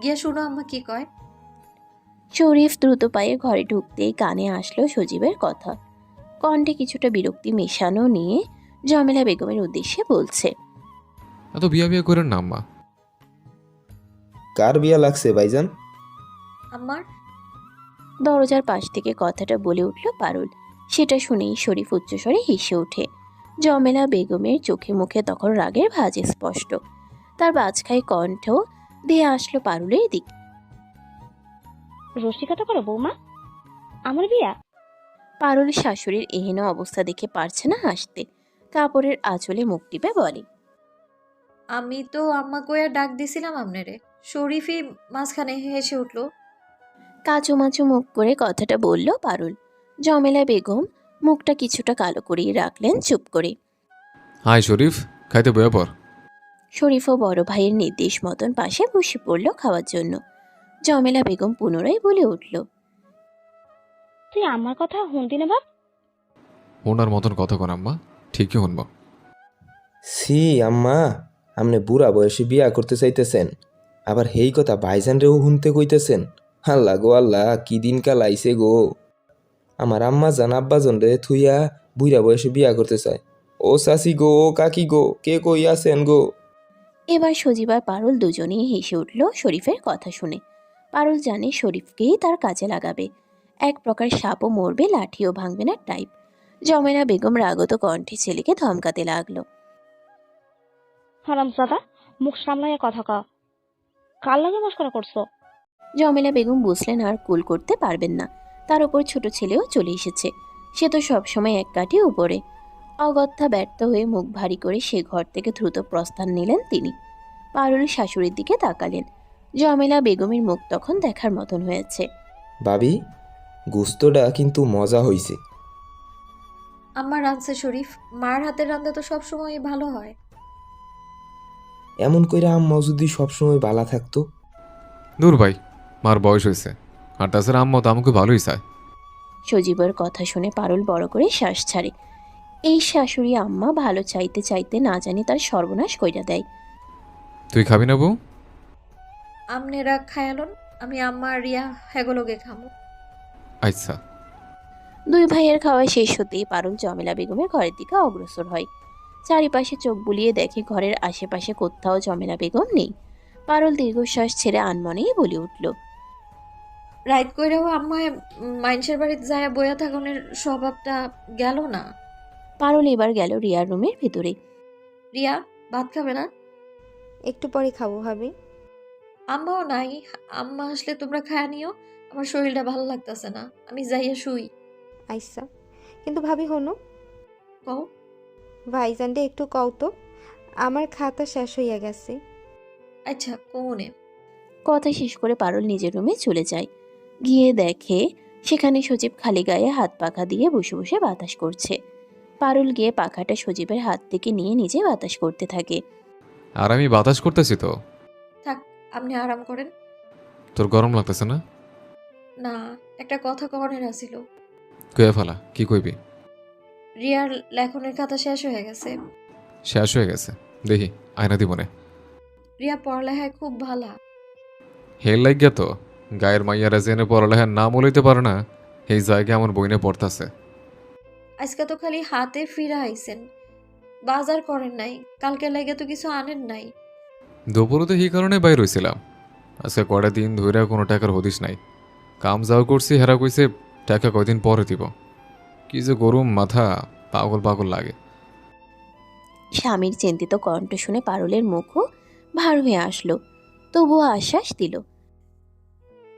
[SPEAKER 4] গিয়া শুনো আম্মা কি কয়।
[SPEAKER 3] শরীফ দ্রুত পায়ে ঘরে ঢুকতেই কানে আসলো সজীবের কথা। কণ্ঠে কিছুটা বিরক্তি মেশানো নিয়ে জমেলা বেগমের উদ্দেশ্যে বলছে,
[SPEAKER 1] এত বিয়া বিয়া করেন না আম্মা।
[SPEAKER 5] কার বিয়া লাগছে ভাইজান?
[SPEAKER 4] আমার
[SPEAKER 3] দরজার পাশ থেকে কথাটা বলে উঠল পারুল। সেটা শুনেই শরীফ উচ্চস্বরে হেসে ওঠে। জমেলা বেগমের চোখে মুখে তখন রাগের ভাঁজ স্পষ্ট। তার বাজখাই কণ্ঠ দিয়ে আসলো পারুলের দিক।
[SPEAKER 2] রসিকতা করো বৌমা, আমার বিয়া?
[SPEAKER 3] পারুল শাশুড়ির এহেন অবস্থা দেখে পারছে না হাসতে। কাপড়ের আঁচলে মুখ টিপে বলে,
[SPEAKER 4] আমি তো আম্মা কইয়া ডাক দিছিলাম আপনারে। শরীফই মাঝখানে হেসে উঠলো।
[SPEAKER 3] কাচুমাচু মুখ করে কথাটা বলল পারুল। জমেলা বেগম মুখটা কিছুটা কালো করিয়ে রাখলেন চুপ করে।
[SPEAKER 1] হাই শরীফ, খাইতে বয়া পর।
[SPEAKER 3] শরীফও বড় ভাইয়ের নির্দেশ মতন পাশে বসে পড়ল খাওয়ার জন্য। জমেলা বেগম পুনরায় বলে উঠল,
[SPEAKER 2] তুই আমার কথা শুনতি না বাপ?
[SPEAKER 1] ওনার মতন কথা কন আম্মা, ঠিকই শুনব।
[SPEAKER 5] সি আম্মা, আপনি বুড়া বয়সে বিয়া করতে চাইতেছেন, আবার হেই কথা ভাইজান রেও শুনতে কইতেছেন। আল্লাহ গো আল্লাহ, কি দিনকাল আইছে গো। আমার আম্মা জান আব্বাজন রে থুইয়া বুড়া বয়সে বিয়া করতে চায়। ও চাচি গো, ও কাকি গো, কে কই আছেন গো?
[SPEAKER 3] এবার সজীব আর পারুল দুজনেই হেসে উঠল শরীফের কথা শুনে। পারুল জানে শরীফকেই তার কাজে লাগাবে। এক প্রকার সাপও মরবে, লাঠিও ভাঙবে না টাইপ। জমেলা বেগম রাগত কণ্ঠে ছেলেকে ধমকাতে লাগলো।
[SPEAKER 2] হারামজাদা, মুখ সামলাইয়া কথা ক। কার লাগে মস্করা করছো?
[SPEAKER 3] জমেলা বেগম বুঝলেন আর কুল করতে পারবেন না। তার উপর ছোট ছেলেও চলে এসেছে। সে তো সবসময় এক কাঠি উপরে। অগত্যা ব্যর্থ হয়ে মুখ ভারী করে সে ঘর থেকে দ্রুত প্রস্থান নিলেন তিনি। পারুল শাশুড়ির দিকে তাকালেন। জমেলা বেগমের মুখ তখন দেখার মতন হয়েছে।
[SPEAKER 5] ভাবি, গুস্তটা কিন্তু মজা হইছে।
[SPEAKER 4] আম্মা রাঁধছে শরীফ, মার হাতের রান্না তো সবসময় ভালো হয়।
[SPEAKER 5] এমন কইরা আম্মা যদি সবসময় বালা থাকতো।
[SPEAKER 1] দূর ভাই, মার বয়স হয়েছে, আর তাছাড়া আম্মা তো আমাকে ভালোই চায়।
[SPEAKER 3] সজীবের কথা শুনে পারুল বড় করে শ্বাস ছাড়ে। এই শাশুড়ি আম্মা ভালো চাইতে চাইতে না জানি তার সর্বনাশ কইরা দেয়।
[SPEAKER 1] তুই খাবি না বউ?
[SPEAKER 4] আমনেরা খায়ালন, আমি আম্মা আর রিয়া হেগোলগে খামো।
[SPEAKER 1] আচ্ছা।
[SPEAKER 3] দুই ভাইয়ের খাওয়া শেষ হতেই পারুল জমেলা বেগমের ঘরের দিকে অগ্রসর হয়। চারিপাশে চোখ বুলিয়ে দেখে ঘরের আশেপাশে কোথাও জমেলা বেগম নেই। পারুল দীর্ঘশ্বাস ছেড়ে আনমনেই বলে উঠল,
[SPEAKER 4] রাইত কইরাও আম্মায় মাইনসের বাড়িতে যায় বইয়া থাকনের স্বভাবটা গেল না।
[SPEAKER 3] পারুল এবার গেল রিয়ার রুমের ভিতরে।
[SPEAKER 4] রিয়া, ভাত খাবে না?
[SPEAKER 6] একটু পরে খাবো ভাবি।
[SPEAKER 4] আম্মাও নাই, আম্মা আসলে তোমরা খায়া নিও। আমার শরীরটা ভালো লাগতেছে না, আমি যাইয়া শুই।
[SPEAKER 6] আইসা, কিন্তু ভাবি হনো,
[SPEAKER 4] কও।
[SPEAKER 6] ভাইজানটা একটু কও তো, আমার খাতা শেষ হইয়া গেছে।
[SPEAKER 4] আচ্ছা, কোনে।
[SPEAKER 3] কথা শেষ করে পারুল নিজের রুমে চলে যায়। গিয়ে দেখে সেখানে সজীব খালি গায়ে হাত পাখা দিয়ে বসে বসে বাতাস করছে। পারুল গিয়ে পাখাটা সজীবের হাত থেকে নিয়ে নিজে বাতাস করতে থাকে।
[SPEAKER 1] আর আমি বাতাস করতেছি তো।
[SPEAKER 4] থাক, আপনি আরাম করেন।
[SPEAKER 1] তোর গরম লাগতেছে না?
[SPEAKER 4] না, একটা কথা কনের আছিল।
[SPEAKER 1] কয়ে ফেলা, কি কইবি?
[SPEAKER 4] রিয়ার লেখনের খাতা শেষ হয়ে গেছে।
[SPEAKER 1] শেষ হয়ে গেছে? দেখি, আয়না দিবনে।
[SPEAKER 4] রিয়া পড়ালেখায় খুব ভালা।
[SPEAKER 1] হেল লাগিয়া তো গায়ের মাইয়ারা জেনে পড়ালেখার নাম লইতে পারে না, এই জায়গায় আমার বইনে পড়তাছে।
[SPEAKER 4] আজকে তো খালি হাতে ফিরা আইছেন, বাজার করেন নাই, কালকে লাগে তো কিছু আনেন নাই।
[SPEAKER 1] দুপুরে তো এই কারণে বাইর হইছিলাম। আজকে কয়টা দিন ধইরা কোনো টাকার হদিস নাই। কাম যাও করছি, হেরা কইছে টাকা কয়দিন পরে দিব। কি যে গরম মাথা, পাগল পাগল লাগে।
[SPEAKER 3] স্বামীর চিন্তিত কণ্ঠ শুনে পারুলের মুখও ভার হয়ে আসলো, তবুও আশ্বাস দিল।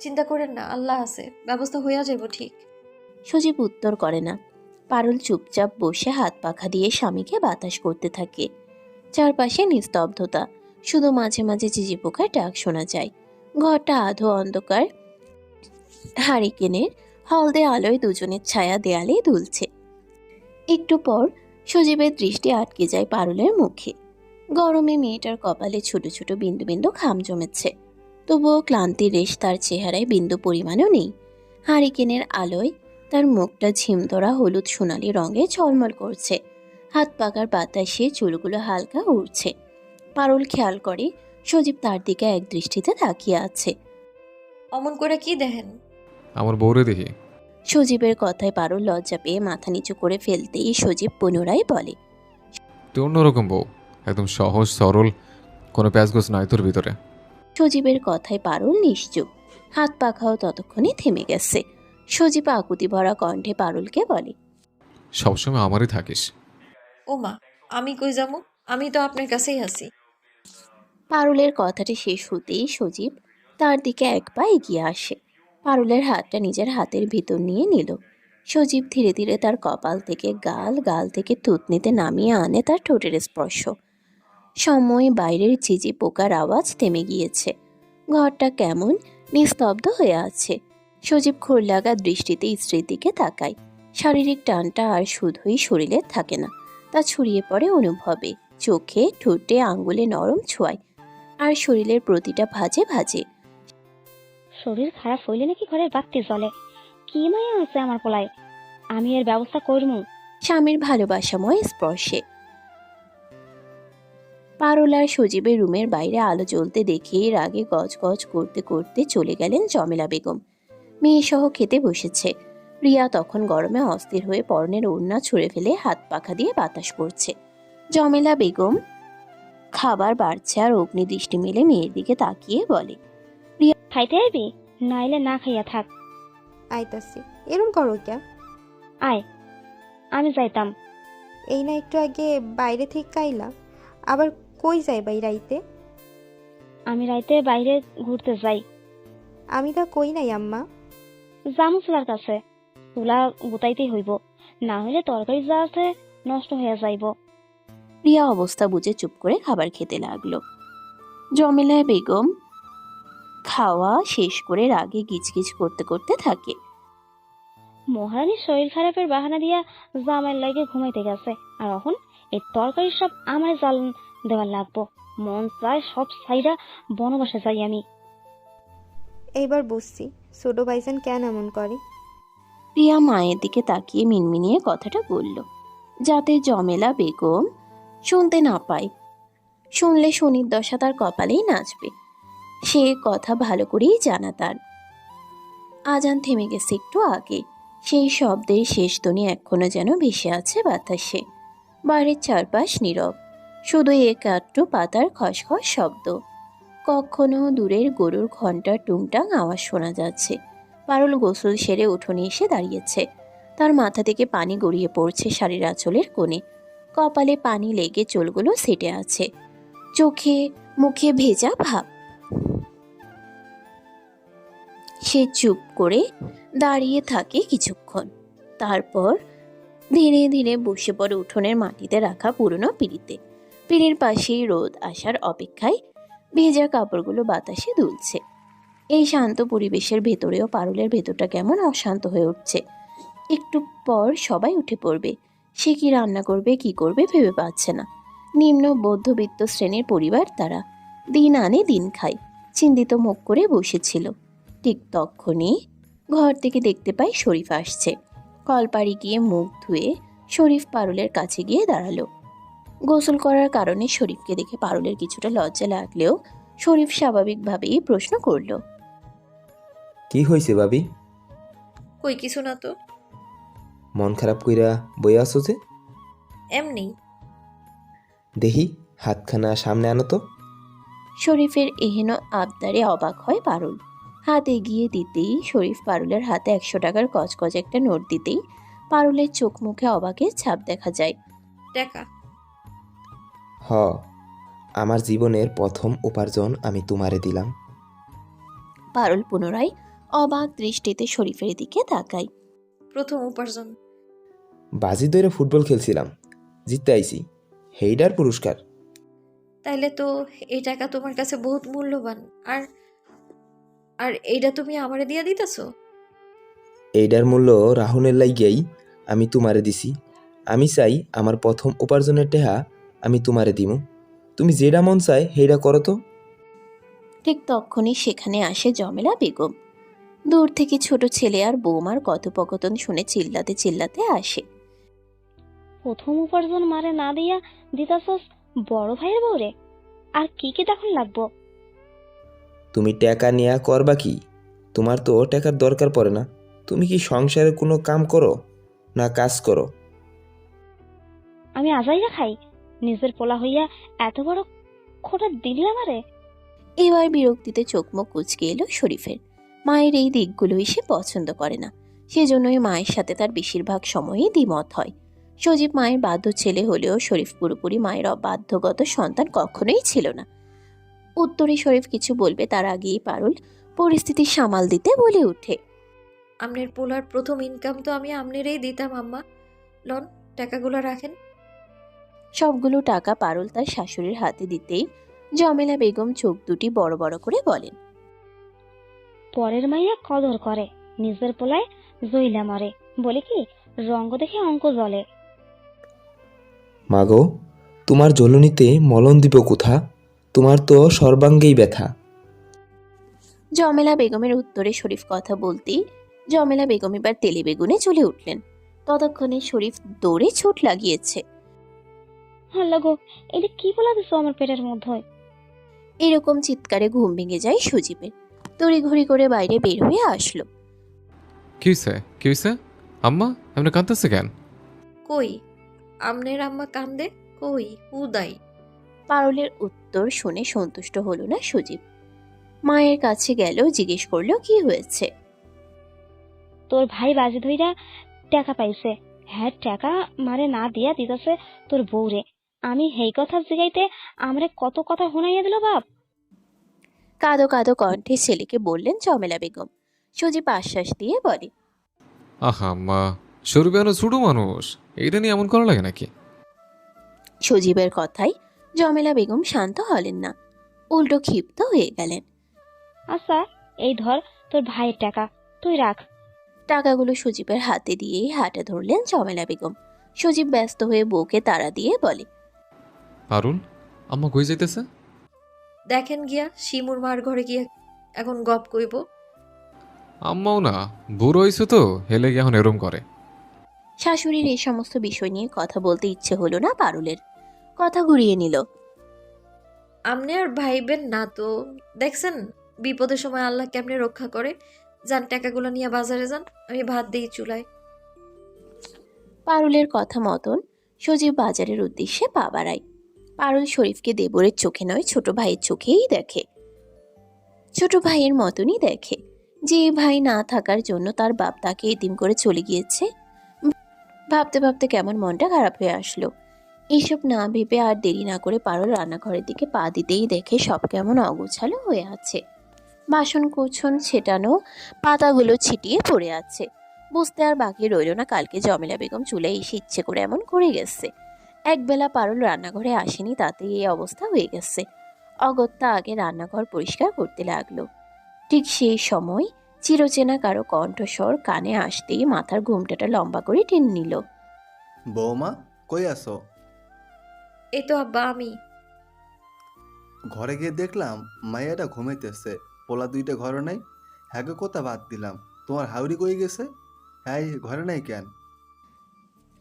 [SPEAKER 4] চিন্তা করেন না, আল্লাহ আছে, ব্যবস্থা হইয়া যাব ঠিক।
[SPEAKER 3] সজীব উত্তর করে না। পারুল চুপচাপ বসে হাত পাখা দিয়ে স্বামীকে বাতাস করতে থাকে। চারপাশে নিস্তব্ধতা, শুধু মাঝে মাঝে ঝিঝি পোকার ডাক শোনা যায়। ঘরটা আধো অন্ধকার, হারিকেনের হলদে আলোয় দুজনের ছায়া দেয়ালে দুলছে। একটু পর সজীবের দৃষ্টি আটকে যায় পারুলের মুখে। গরমে মেয়েটার কপালে ছোট ছোট বিন্দু বিন্দু ঘাম জমেছে, তবুও ক্লান্তির রেশ তার চেহারায় বিন্দু পরিমাণও নেই। হারিকেনের আলোয় তার মুখটা ঝিমধরা হলুদ সোনালি রঙে ঝলমল করছে। হাত পাকার বাতাসে চুলগুলো হালকা উড়ছে। পারুল খেয়াল করে সজীব তার দিকে এক দৃষ্টিতে তাকিয়ে আছে।
[SPEAKER 4] অমন করে কি দেখেন?
[SPEAKER 1] আমার বউরে দেখি।
[SPEAKER 3] সজীবের কথায় পারুল লজ্জা পেয়ে মাথা নিচু করে ফেলতেই সজীব পুনরায় বলে,
[SPEAKER 1] তুই অন্যরকম বউ, একদম সহজ সরল, কোনো প্যাচগোছ নাই তোর ভিতরে।
[SPEAKER 3] সজীবের কথায় পারুল নিশ্চুপ, হাত পাখাও ততক্ষণে থেমে গেছে। সজীব আকুতি ভরা কণ্ঠে পারুলকে বলে,
[SPEAKER 1] সবসময় আমারই থাকিস।
[SPEAKER 4] ও মা, আমি কই যাবো? আমি তো আপনার কাছেই আছি।
[SPEAKER 3] পারুলের কথাটি শেষ হতেই সজীব তার দিকে এক পা এগিয়ে আসে। পারুলের হাতটা নিজের হাতের ভিতর নিয়ে নিল। সজীব ধীরে ধীরে তার কপাল থেকে গাল, গাল থেকে থুতনিতে নামিয়ে আনে তার ঠোঁটের স্পর্শ। সময় বাইরের ঝিঝি পোকার আওয়াজ থেমে গিয়েছে। ঘরটা কেমন নিস্তব্ধ হয়ে আছে। সজীব খোরলাগা দৃষ্টিতে স্ত্রীর দিকে তাকায়। শারীরিক টানটা আর শুধুই শরীরে থাকে না, তা ছড়িয়ে পড়ে অনুভবে, চোখে, ঠোঁটে, আঙ্গুলে নরম ছোঁয়ায়, আর শরীরের প্রতিটা ভাঁজে ভাঁজে।
[SPEAKER 2] শরীর খারাপ হইলে নাকি ঘরের বাতি জ্বলে। কি মায়া আছে আমার পোলায়, আমি এর ব্যবস্থা করবো।
[SPEAKER 3] স্বামীর ভালোবাসাময় স্পর্শে পারুল আর সজীবের রুমের বাইরে আলো জ্বলতে দেখে রাগে গজগজ করতে করতে চলে গেলেন জমেলা বেগম। মেয়ে সহ খেতে বসেছে। রিয়া তখন গরমে অস্থির হয়ে পরনের ওড়না ছুঁড়ে ফেলে হাত পাখা দিয়ে বাতাস করছে। জমেলা বেগম খাবার বাড়ছে আর অগ্নি দৃষ্টি মেলে মেয়ের দিকে তাকিয়ে বলে,
[SPEAKER 2] খাইতে আইবি, নাইলে না খাইয়া থাক।
[SPEAKER 6] আইতাছি। এরম করো ক্যা?
[SPEAKER 2] আয়, আমি যাইতাম।
[SPEAKER 6] এই না একটু আগে বাইরে থেকে আইলা, আবার কই যাইবা এই রাইতে?
[SPEAKER 2] আমি রাইতে বাইরে ঘুরতে যাই।
[SPEAKER 6] আমি তা কই নাই আম্মা।
[SPEAKER 2] জামু চুলার কাছে, চুলা গুতাইতেই হইব, না হইলে তরকারি যা আছে নষ্ট হইয়া যাইব।
[SPEAKER 3] রিয়া অবস্থা বুঝে চুপ করে খাবার খেতে লাগলো। জমেলা বেগম খাওয়া শেষ করে রাগে গিজগিজ করতে করতে থাকে।
[SPEAKER 2] মহারানীর শরীর খারাপের বাহানা দিয়া জামাইয়ের লাগে ঘুমাইতে গেছে, আর এখন এই তরকারি সব আমার জাল দেওয়ার লাগবো। মন চায় সব সাইডা বনবাসে যাই আমি।
[SPEAKER 6] এইবার বুঝছি ছোট ভাইজান কেন এমন করে।
[SPEAKER 3] রিয়া মায়ের দিকে তাকিয়ে মিনমিনিয়ে কথাটা বলল, যাতে জমেলা বেগম শুনতে না পায়। শুনলে শনির দশা তার কপালেই নাচবে, সে কথা ভালো করেই জানা তার। আজান থেমে গেছে একটু আগে, সেই শব্দের শেষ ধ্বনি এখনো যেন ভেসে আছে বাতাসে। বাড়ির চারপাশ নীরব, শুধু এক আটটু পাতার খসখস শব্দ। কখনো দূরের গরুর ঘণ্টার টুংটাং আওয়াজ শোনা যাচ্ছে। পারুল গোসল সেরে উঠোনে এসে দাঁড়িয়েছে। তার মাথা থেকে পানি গড়িয়ে পড়ছে শাড়ির আঁচলের কোণে। কপালে পানি লেগে চুলগুলো সেটে আছে, চোখে মুখে ভেজা ভাব। সে চুপ করে দাঁড়িয়ে থাকে কিছুক্ষণ, তারপর ধীরে ধীরে বসে পড়ে উঠোনের মাটিতে রাখা পুরনো পিঁড়িতে। পিঁড়ির পাশেই রোদ আসার অপেক্ষায় ভেজা কাপড়গুলো বাতাসে দুলছে। এই শান্ত পরিবেশের ভেতরেও পারুলের ভেতরটা কেমন অশান্ত হয়ে উঠছে। একটু পর সবাই উঠে পড়বে। সে কি রান্না করবে, কি করবে ভেবে পাচ্ছে না। নিম্ন মধ্যবিত্ত শ্রেণীর পরিবার তারা, দিন আনে দিন খায়। চিন্তিত মুখ করে বসেছিল। ঠিক তক্ষুনি ঘর থেকে দেখতে পাই শরীফ আসছে। কলপাড়ি গিয়ে মুখ ধুয়ে শরীফ পারুলের কাছে গিয়ে দাঁড়ালো। গোসল করার কারণে শরীফকে দেখে পারুলের কিছুটা লজ্জা লাগলেও শরীফ স্বাভাবিকভাবেই প্রশ্ন করল।
[SPEAKER 5] কি হয়েছে ভাবি?
[SPEAKER 4] কই কিছু না তো।
[SPEAKER 5] মন খারাপ কইরা বই আছো যে?
[SPEAKER 4] এমনি।
[SPEAKER 5] দেখি হাতখানা সামনে আনো তো।
[SPEAKER 3] শরীফের এহেন আবদারে অবাক হয় পারুল। হাত এগিয়ে দিতেই শরীফ পারুলের হাতে 100 টাকার কচকচ একটা নোট দিতেই পারুলের চোখ মুখে অবাকের ছাপ দেখা যায়।
[SPEAKER 4] টাকা?
[SPEAKER 5] হ, আমার জীবনের প্রথম উপার্জন আমি তোমারে দিলাম।
[SPEAKER 3] পারুল পুনরায় অবাক দৃষ্টিতে শরীফের দিকে তাকায়।
[SPEAKER 4] প্রথম উপার্জন?
[SPEAKER 5] বাজি ধরে ফুটবল খেলছিলাম, জিততে আইছি, হেইডার পুরস্কার।
[SPEAKER 4] তাইলে তো এই টাকা তোমার কাছে বহুত মূল্যবান। আর আর এইটা তুমি আমারে দিয়া দিতেছো?
[SPEAKER 5] এইডার মূল্য রাহুনের লাইগাই আমি তোমারে দিছি। আমি চাই আমার প্রথম উপার্জনের টেহা আমি তোমারে দিমু। তুমি যেটা মন চায় হেইডা করো তো।
[SPEAKER 3] ঠিক তখনই সেখানে আসে জমেলা বেগম। দূর থেকে ছোট ছেলে আর বৌমার কথোপকথন শুনে চিল্লাতে চিল্লাতে আসে।
[SPEAKER 2] প্রথম উপার্জন মারে না দিয়া দিতাছস বড় ভাইয়ের বউরে। আর কি কি তখন লাগবো?
[SPEAKER 5] তুমি টাকা নিয়া করবা কি? তোমার তো টাকার দরকার পড়ে না। তুমি কি সংসারে কোনো কাম করো না কাজ করো?
[SPEAKER 2] আমি আজাইরা খাই? নিজের পোলা হইয়া এত বড় খোটা দিলি আমারে?
[SPEAKER 3] এবার বিরক্তিতে চোখ মুখ কুঁচকে এলো শরীফের। মায়ের এই দিকগুলোই সে পছন্দ করে না। সেজন্যই মায়ের সাথে তার বেশিরভাগ সময়ই দ্বিমত হয়। সজীব মায়ের বাধ্য ছেলে হলেও শরীফ পুরোপুরি মায়ের অবাধ্যগত সন্তান কখনোই ছিল না। উত্তরে শরীফ কিছু বলবে তার আগেই পারুল পরিস্থিতি সামাল দিতে বলে ওঠে।
[SPEAKER 4] আমনের পোলার প্রথম ইনকাম তো আমি আমনেরই দিতাম আম্মা। লন, টাকাগুলো রাখেন।
[SPEAKER 3] সবগুলো টাকা পারুল তার শাশুড়ির হাতে দিতেই জমেলা বেগম চোখ দুটি বড় বড় করে বলেন।
[SPEAKER 2] পরের মাইয়া কদর করে, নিজের পোলায় জইলা মারে। বলে কি রঙ্গ দেখে অঙ্ক জলে।
[SPEAKER 5] মাগো, তোমার জ্বলনিতে মলন দিব কোথা? তোমার তো সর্বাঙ্গেই ব্যথা।
[SPEAKER 3] জমেলা বেগমের উত্তরে শরীফ কথা বলতেই জমেলা বেগম এবার তেলে বেগুনে চলে উঠলেন। ততক্ষণে শরীফ দৌড়ে ছুট লাগিয়েছে।
[SPEAKER 2] আল্লাহ গো, এটা কি বলা দিছো আমার পেটের মধ্যে?
[SPEAKER 3] এরকম চিৎকারে ঘুম ভেঙে যায় সুজীবের। তড়িঘড়ি করে বাইরে বের হয়ে আসলো।
[SPEAKER 1] কি হয়েছে, কি হয়েছে? আম্মা এমনি কাঁদতেছে কেন?
[SPEAKER 4] কই আমনের আম্মা কান্দে? কই উদাই?
[SPEAKER 3] পারুলের উত্তর শুনে সন্তুষ্ট হলো না সুজীব। মায়ের কাছে গেল, জিজ্ঞেস করলো কি হয়েছে।
[SPEAKER 2] তোর ভাই বাজি ধইরা টাকা পাইছে। হ্যাঁ, টাকা মারে না দিয়া দিতেছে তোর বউরে। আমি হেই কথা জিগাইতে আমরে কত কথা শুনাইয়া দিল বাপ।
[SPEAKER 3] কাঁদো কাঁদো কণ্ঠে ছেলেকে বললেন জমেলা বেগম। সুজীব আশ্বাস দিয়ে বলে।
[SPEAKER 1] আহা আম্মা, সরুবিয়ানো ছোট মানুষ, এইটা নিয়ে এমন করা লাগে নাকি?
[SPEAKER 3] সুজীবের কথায় জমেলা বেগম শান্ত হলেন না, উল্টো ক্ষিপ্ত হয়ে গেলেন।
[SPEAKER 2] আচ্ছা, এই ধর তোর ভাইয়ের টাকা, তুই রাখ।
[SPEAKER 3] টাকাগুলো সুজীবের হাতে দিয়েই হাঁটা ধরলেন জমেলা বেগম। সুজীব ব্যস্ত হয়ে বউকে তাড়া দিয়ে বলে।
[SPEAKER 1] পারুল, আম্মা কই যাইতেছে?
[SPEAKER 4] দেখেন গিয়া শিমুর মার ঘরে গিয়া এখন গপ কইব।
[SPEAKER 1] আম্মাও না, বুড়ো হয়েছে তো, হেলে গিয়ে এখন এরম করে।
[SPEAKER 3] শাশুড়ির এই সমস্ত বিষয় নিয়ে কথা বলতে ইচ্ছে হলো না পারুলের। কথা ঘুরিয়ে নিল।
[SPEAKER 4] আমনে আর ভাইবেন না তো। দেখছেন বিপদের সময় আল্লাহ কেমনে রক্ষা করে। যান টাকাগুলো নিয়ে বাজারে যান, আমি ভাত দিই চুলায়।
[SPEAKER 3] পারুলের কথা মতন সজীব বাজারের উদ্দেশ্যে পা বাড়ায়। পারুল শরীফকে দেবরের চোখে নয়, ছোট ভাইয়ের চোখেই দেখে। ছোট ভাইয়ের মতনই দেখে। যে ভাই না থাকার জন্য তার বাপ তাকে এতিম করে চলে গিয়েছে। ভাবতে ভাবতে কেমন মনটা খারাপ হয়ে আসলো। এইসব না ভেবে আর দেরি না করে পারুল রান্নাঘরের দিকে পা দিতেই দেখে সব কেমন অগোছালো হয়ে আছে। বাসন কোছন ছেটানো, পাতাগুলো ছিটিয়ে পড়ে আছে। বুঝতে আর বাকি রইল না কালকে জমেলা বেগম চুলে এসে ইচ্ছে করে এমন করে গেছে। একবেলা পারুল রান্নাঘরে আসেনি, তাতেই এই অবস্থা হয়ে গেছে। অগত্যা আগে রান্নাঘর পরিষ্কার করতে লাগলো। ঠিক সেই সময় চিরচেনা কারো কণ্ঠস্বর কানে আসতেই মাথার ঘোমটাটা লম্বা করে টেনে নিল।
[SPEAKER 8] বৌমা, কই আছো?
[SPEAKER 4] এই তো আব্বা আমি।
[SPEAKER 8] ঘরে গিয়ে দেখলাম মাইয়াটা ঘুমাইতেছে, পোলা দুইটা ঘরে নাই। হ্যাঁ কোথা বাদ দিলাম, তোমার হাউরি কই গেছে? হ্যাঁ ঘরে নাই কেন?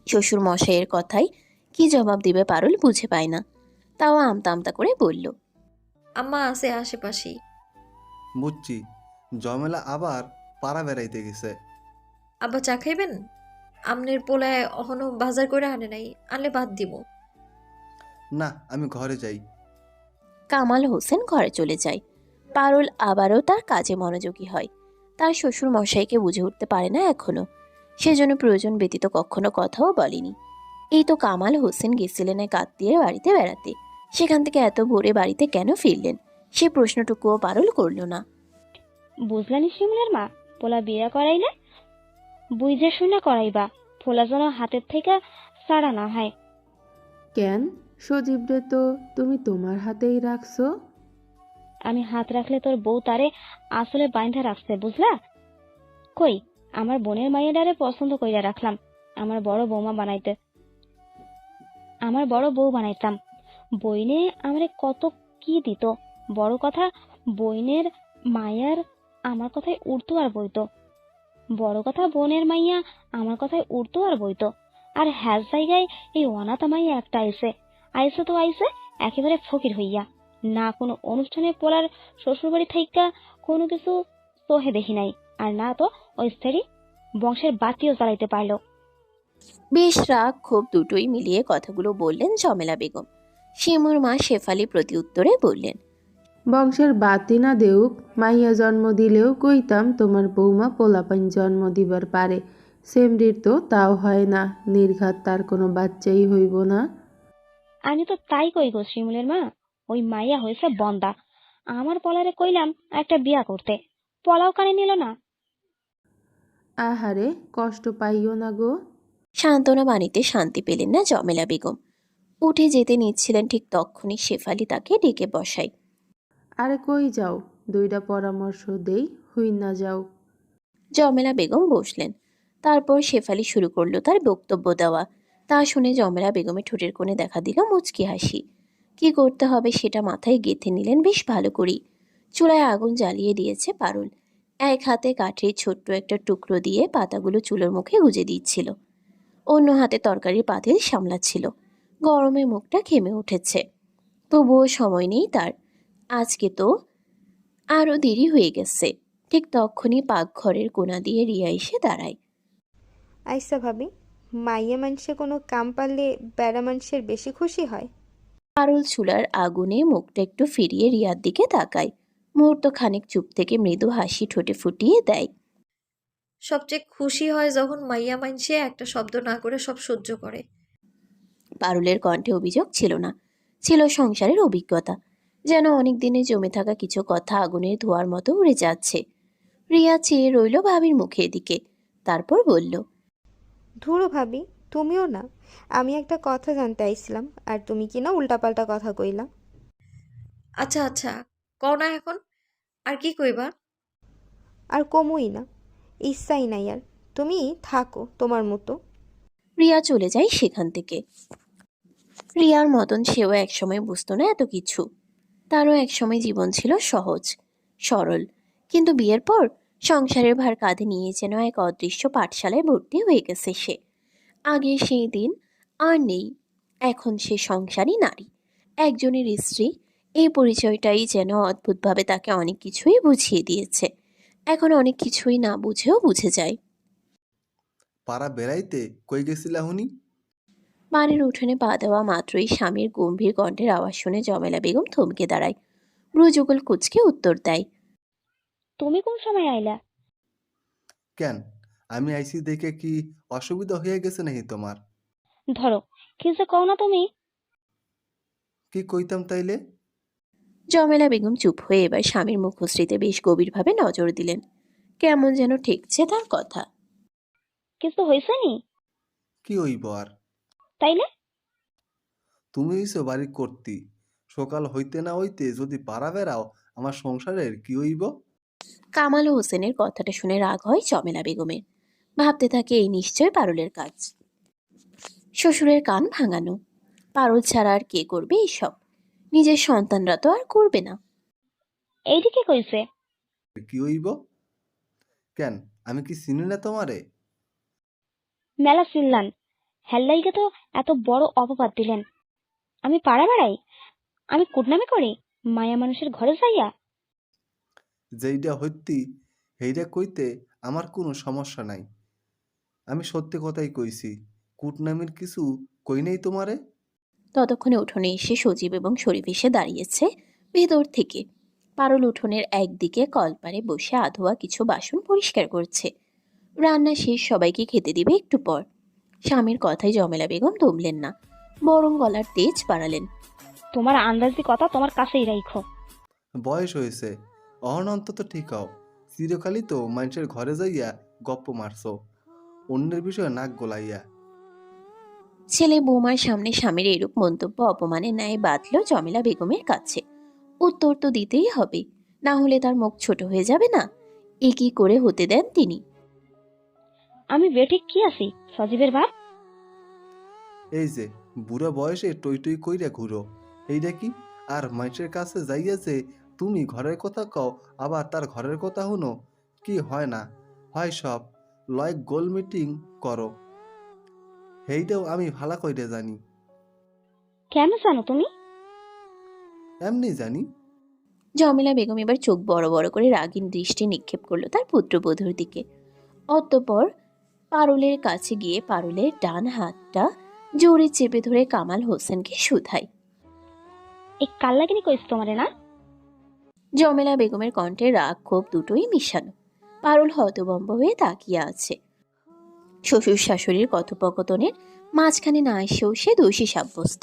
[SPEAKER 3] শ্বশুর মশাইয়ের কথায় কি জবাব দিবে পারুল বুঝে পায় না, তাও আমতা আমতা করে বলল।
[SPEAKER 4] আম্মা আছে আশেপাশেই।
[SPEAKER 8] বুঝছি, জমেলা আবার পাড়া বেড়াইতে গেছে।
[SPEAKER 4] আব্বা চা খাইবেন? আমনের পোলায় অহনো বাজার করে আনে নাই, আনলে বাদ দিব।
[SPEAKER 8] না, আমি ঘরে যাই।
[SPEAKER 3] কামাল হোসেন ঘরে চলে যায়। পারুল আবারও তার কাজে মনোযোগী হয়। তার শ্বশুর মশাইকে বুঝে উঠতে পারে না এখনো, সেজন্য প্রয়োজন ব্যতীত কখনো কথাও বলেনি। এই তো কামাল হোসেন গেছিলেন এক আত্মীয়ের বাড়িতে বেড়াতে, সেখান থেকে এত ভোরে বাড়িতে কেন ফিরলেন সে প্রশ্নটুকুও পারুল করল না।
[SPEAKER 2] বুঝলানি শিমুলের মা, পোলা বিয়া করাইলে বুঝে শুনে করাইবা, পোলা যেন হাতের থেকে ছাড়া না হয়।
[SPEAKER 9] কেন, সজীবরে তো তুমি তোমার হাতেই রাখছো।
[SPEAKER 2] আমি হাত রাখলে তোর বউ তারে আসলে বাইন্ধা রাখছে, বুঝলা? কই, আমার বোনের মাইয়াডারে পছন্দ কইরা রাখলাম আমার বড় বউ বানাইতাম। বইনে আমারে কত কি দিত, বড় কথা বইনের মায়ার আমার কথায় উঠতো আর বইতো। বড় কথা বোনের মাইয়া আমার কথায় উঠতো আর বইতো। আর হ্যাজ জায়গায় এই অনাথা মাইয়া একটা আইসে তো আইসে একেবারে ফকির হইয়া। না কোনো অনুষ্ঠানে পোলার শ্বশুর বাড়ি থাইকা কোনো কিছু তোহে দেখি নাই, আর না তো ওই স্ত্রী বংশের বাতিও জ্বালাইতে পারলো।
[SPEAKER 3] বেশ রাগ ক্ষোভ দুটোই মিলিয়ে কথাগুলো বললেন জমেলা বেগম। শিমুর মা শেফালি প্রতি উত্তরে বললেন,
[SPEAKER 9] বংশের বাতি না দেউক, মাইয়া জন্ম দিলেও কইতাম তোমার বৌমা পোলাপাইন জন্ম দিবার পারে। সেমরির তো তাও হয় না, নির্ঘাত তার কোনো বাচ্চাই হইব না।
[SPEAKER 2] আমি তো তাই কই গো শিমুলের মা, ওই মাইয়া হয়েছে বন্দা। আমার পলারে কইলাম একটা বিয়া করতে, পলাও কানে নিল না।
[SPEAKER 9] আহারে, কষ্ট পাইও না গো।
[SPEAKER 3] সান্ত্বনা বাণীতে শান্তি পেলেন না জমেলা বেগম। উঠে যেতে নিচ্ছিলেন, ঠিক তখনই শেফালি তাকে ডেকে বসায়।
[SPEAKER 9] আরে কই যাও, দুইটা পরামর্শ দেই, হই না যাও।
[SPEAKER 3] জমেলা বেগম বসলেন। তারপর শেফালি শুরু করলো তার বক্তব্য দেওয়া। তা শুনে জমেলা বেগমের ঠোঁটের কোণে দেখা দিল মুচকি হাসি। কি করতে হবে সেটা মাথায় গেঁথে নিলেন বেশ ভালো করেই। চুলায় আগুন জ্বালিয়ে দিয়েছে পারুল। এক হাতে কাঠের ছোট্ট একটা টুকরো দিয়ে পাতাগুলো চুলোর মুখে গুজে দিচ্ছিল, অন্য হাতে তরকারির পাতিল সামলাচ্ছিল। গরমে মুখটা ঘেমে উঠেছে, তবুও সময় নেই তার। আজকে তো আরও দেরি হয়ে গেছে। ঠিক তখনই পাকঘরের কোণা দিয়ে রিয়া এসে দাঁড়ায়।
[SPEAKER 6] আইসা ভাবি, মাইয়া মানুষে কোনো কাম পারলে বেড়া মানুষের বেশি খুশি হয়।
[SPEAKER 3] পারুল চুলার আগুনে মুখটা একটু ফিরিয়ে রিয়ার দিকে তাকায়। মুহূর্ত খানিক চুপ থেকে মৃদু হাসি ঠোঁটে ফুটিয়ে দেয়।
[SPEAKER 4] সবচেয়ে খুশি হয় যখন মাইয়া মাইনসে একটা শব্দ না করে সব সহ্য করে।
[SPEAKER 3] পারুলের কণ্ঠে অভিযোগ ছিল না, ছিল সংসারের অভিজ্ঞতা। যেন অনেক দিনে জমে থাকা কিছু কথা আগুনের ধোঁয়ার মতো উড়ে যাচ্ছে। রিয়া চেয়ে রইল ভাবির মুখের দিকে, তারপর বলল,
[SPEAKER 6] ধুরো ভাবি, তুমিও না। আমি একটা কথা জানতে আইছিলাম, আর তুমি কি না উল্টাপাল্টা কথা কইলা।
[SPEAKER 4] আচ্ছা আচ্ছা, কও না এখন, আর কি কইবা?
[SPEAKER 6] আর কমুই না, ইচ্ছাই নাই আর। তুমি থাকো তোমার মতো।
[SPEAKER 3] রিয়া চলে যায় সেখান থেকে। রিয়ার মতন সেও একসময় বুঝতো না এত কিছু। তারও একসময় জীবন ছিল সহজ সরল, কিন্তু বিয়ের পর সংসারের ভার কাঁধে নিয়ে যেন এক অদৃশ্য পাঠশালায় ভর্তি হয়ে গেছে সে। আগে সেই দিন আর নেই। এখন সে সংসারী নারী, একজনের স্ত্রী। এই পরিচয়টাই যেন অদ্ভুতভাবে তাকে অনেক কিছুই বুঝিয়ে দিয়েছে। এখন অনেক কিছুই না বুঝেও বুঝে যায়।
[SPEAKER 8] পাড়া বেড়াইতে কই গেছিলা হুনি?
[SPEAKER 3] বাড়ির উঠোনে পা দেওয়া মাত্রই স্বামীর গম্ভীর কণ্ঠের আওয়াজ শুনে জমেলা বেগম থমকে দাঁড়ায়। ব্রুযুগল কুচকে উত্তর দেয়,
[SPEAKER 2] তুমি কোন সময় আইলা?
[SPEAKER 8] কেন, আমি আইসি দেখে কি অসুবিধা হয়ে গেছে নাকি তোমার?
[SPEAKER 2] ধরো, কি যে কও না তুমি।
[SPEAKER 8] কি কইতাম তাইলে?
[SPEAKER 3] জমেলা বেগম চুপ হয়ে এবার স্বামীর মুখশ্রীতে বেশ গভীরভাবে নজর দিলেন। কেমন যেন ঠেকছে তার কথা।
[SPEAKER 2] কিছু হয়েছে নি?
[SPEAKER 8] কি হইব আর?
[SPEAKER 2] তাইলে
[SPEAKER 8] তুমি হইছো বাড়ি করতি, সকাল হইতে না হইতে যদি পাড়া বেড়াও, আমার সংসারের কি হইব?
[SPEAKER 3] কামাল হোসেনের কথাটা শুনে রাগ হয় জমেলা বেগমের। ভাবতে থাকে এই নিশ্চয় পারুলের কাজ। শ্বশুরের কান ভাঙানো। পারুল ছাড়া আর কে করবে এসব? নিজের সন্তানরা তো আর করবে না।
[SPEAKER 2] এইদিকে কইছে।
[SPEAKER 8] কি হইব? কেন, আমি কি চিনি না তোমারে?
[SPEAKER 2] মেলা চিল্লান, হেল্লাইকে তো এত বড় অপবাদ দিলেন। আমি পাড়া বেড়াই? আমি কুটনামি করি মায়া মানুষের ঘরে যাইয়া?
[SPEAKER 8] যেইটা হইতি সেইটা কইতে আমার কোনো সমস্যা নাই। আমি সত্যি কথাই কইছি, কুটনামির কিছু কই নেই তোমারে।
[SPEAKER 3] ততক্ষণে উঠোনে এসে সজীব এবং শরীফ এসে দাঁড়িয়েছে ভেতর থেকে। পারুল উঠোনের একদিকে কলপারে বসে আধোয়া কিছু বাসন পরিষ্কার করছে। রান্না শেষ, সবাইকে খেতে দিবে একটু পর। স্বামীর কথায় জমেলা বেগম দমলেন না, বরং গলার তেজ বাড়ালেন।
[SPEAKER 2] তোমার আন্দাজি কথা তোমার কাছেই রাখো।
[SPEAKER 8] বয়স হয়েছে, অহন অন্তত ঠিক হও। চিরকালই তো মানুষের ঘরে যাইয়া গপ্প মারছো, অন্যের বিষয়ে নাক গলাইয়া।
[SPEAKER 3] ছেলে বৌমার সামনে স্বামীর এরূপ মন্তব্য অপমানের ন্যায় বাঁধল জমেলা বেগমের কাছে। উত্তর তো দিতেই হবে, না হলে তার মুখ ছোট হয়ে যাবে না। এ কি করে হতে দেন তিনি?
[SPEAKER 2] আমি বেঠিক কি আছি সজীবের বাপ?
[SPEAKER 8] এই যে বুড়া বয়সে টই টই কইরা ঘুরো, এইটা কি? আর মানুষের কাছে যাইয়া যে তুমি ঘরের কথা কও, আবার তার ঘরের কথা শুনো, কি হয় না হয় সব লয় গোল মিটিং করো। সেইটাও আমি ভালা কইরা জানি।
[SPEAKER 2] কেন জানো তুমি?
[SPEAKER 8] এমনি জানি।
[SPEAKER 3] জমেলা বেগম এবার চোখ বড় বড় করে রাগীন দৃষ্টি নিক্ষেপ করলো তার পুত্রবধূর দিকে। অতঃপর পারুলের কাছে গিয়ে পারুলের ডান হাতটা জোরে চেপে ধরে কামাল হোসেনকে শুধায়।
[SPEAKER 2] এই কাল্লাগিনি কইস তোমারে না?
[SPEAKER 3] জমেলা বেগমের কণ্ঠে রাগ ক্ষোভ দুটোই মিশানো। পারুল হতভম্ব হয়ে তাকিয়ে আছে। শ্বশুর শাশুড়ির কথোপকথনের মাঝখানে না এসেও সে দোষী সাব্যস্ত।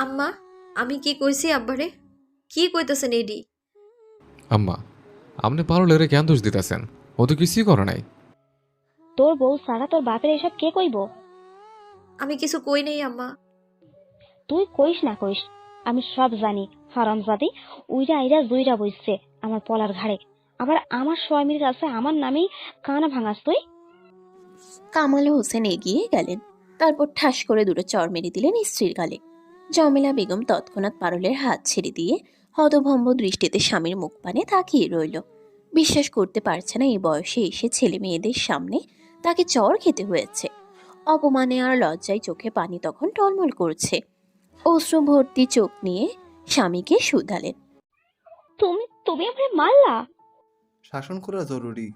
[SPEAKER 4] আম্মা, আমি কি কইছি আব্বারে? কি কইতেছেন এডি?
[SPEAKER 1] আম্মা, আপনি পারুলের কেন দোষ দিতেছেন? ও তো কিছুই করে নাই।
[SPEAKER 2] তোর বউ সারা তোর বাপের এসব কে কইব?
[SPEAKER 4] আমি কিছু কই নাই আম্মা।
[SPEAKER 2] তুই কইস না কইস, আমি সব জানি। হারামজাদি উইরা আইরা জুইরা বইছে আমার পলার ঘাড়ে, আবার আমার স্বামীর কাছে আমার নামেই কানা ভাঙাস তুই।
[SPEAKER 3] কামাল হোসেন এগিয়ে গেলেন, তারপর ঠাস করে দুটো চড় মেরে দিলেন স্ত্রীর গালে। জমেলা বেগম তৎক্ষণাৎ পারুলের হাত ছেড়ে দিয়ে হতভম্ব দৃষ্টিতে স্বামীর মুখ পানে তাকিয়ে রইল। বিশ্বাস করতে পারছে না এই বয়সে এসে ছেলে মেয়েদের সামনে তাকে চড় খেতে হয়েছে। অপমানে আর লজ্জায় চোখে পানি তখন টলমল করছে। অশ্রু ভর্তি চোখ নিয়ে স্বামীকে শুধালেন।
[SPEAKER 2] তুমি তুমি আমারে মারলা?
[SPEAKER 8] শাসন করা জরুরি।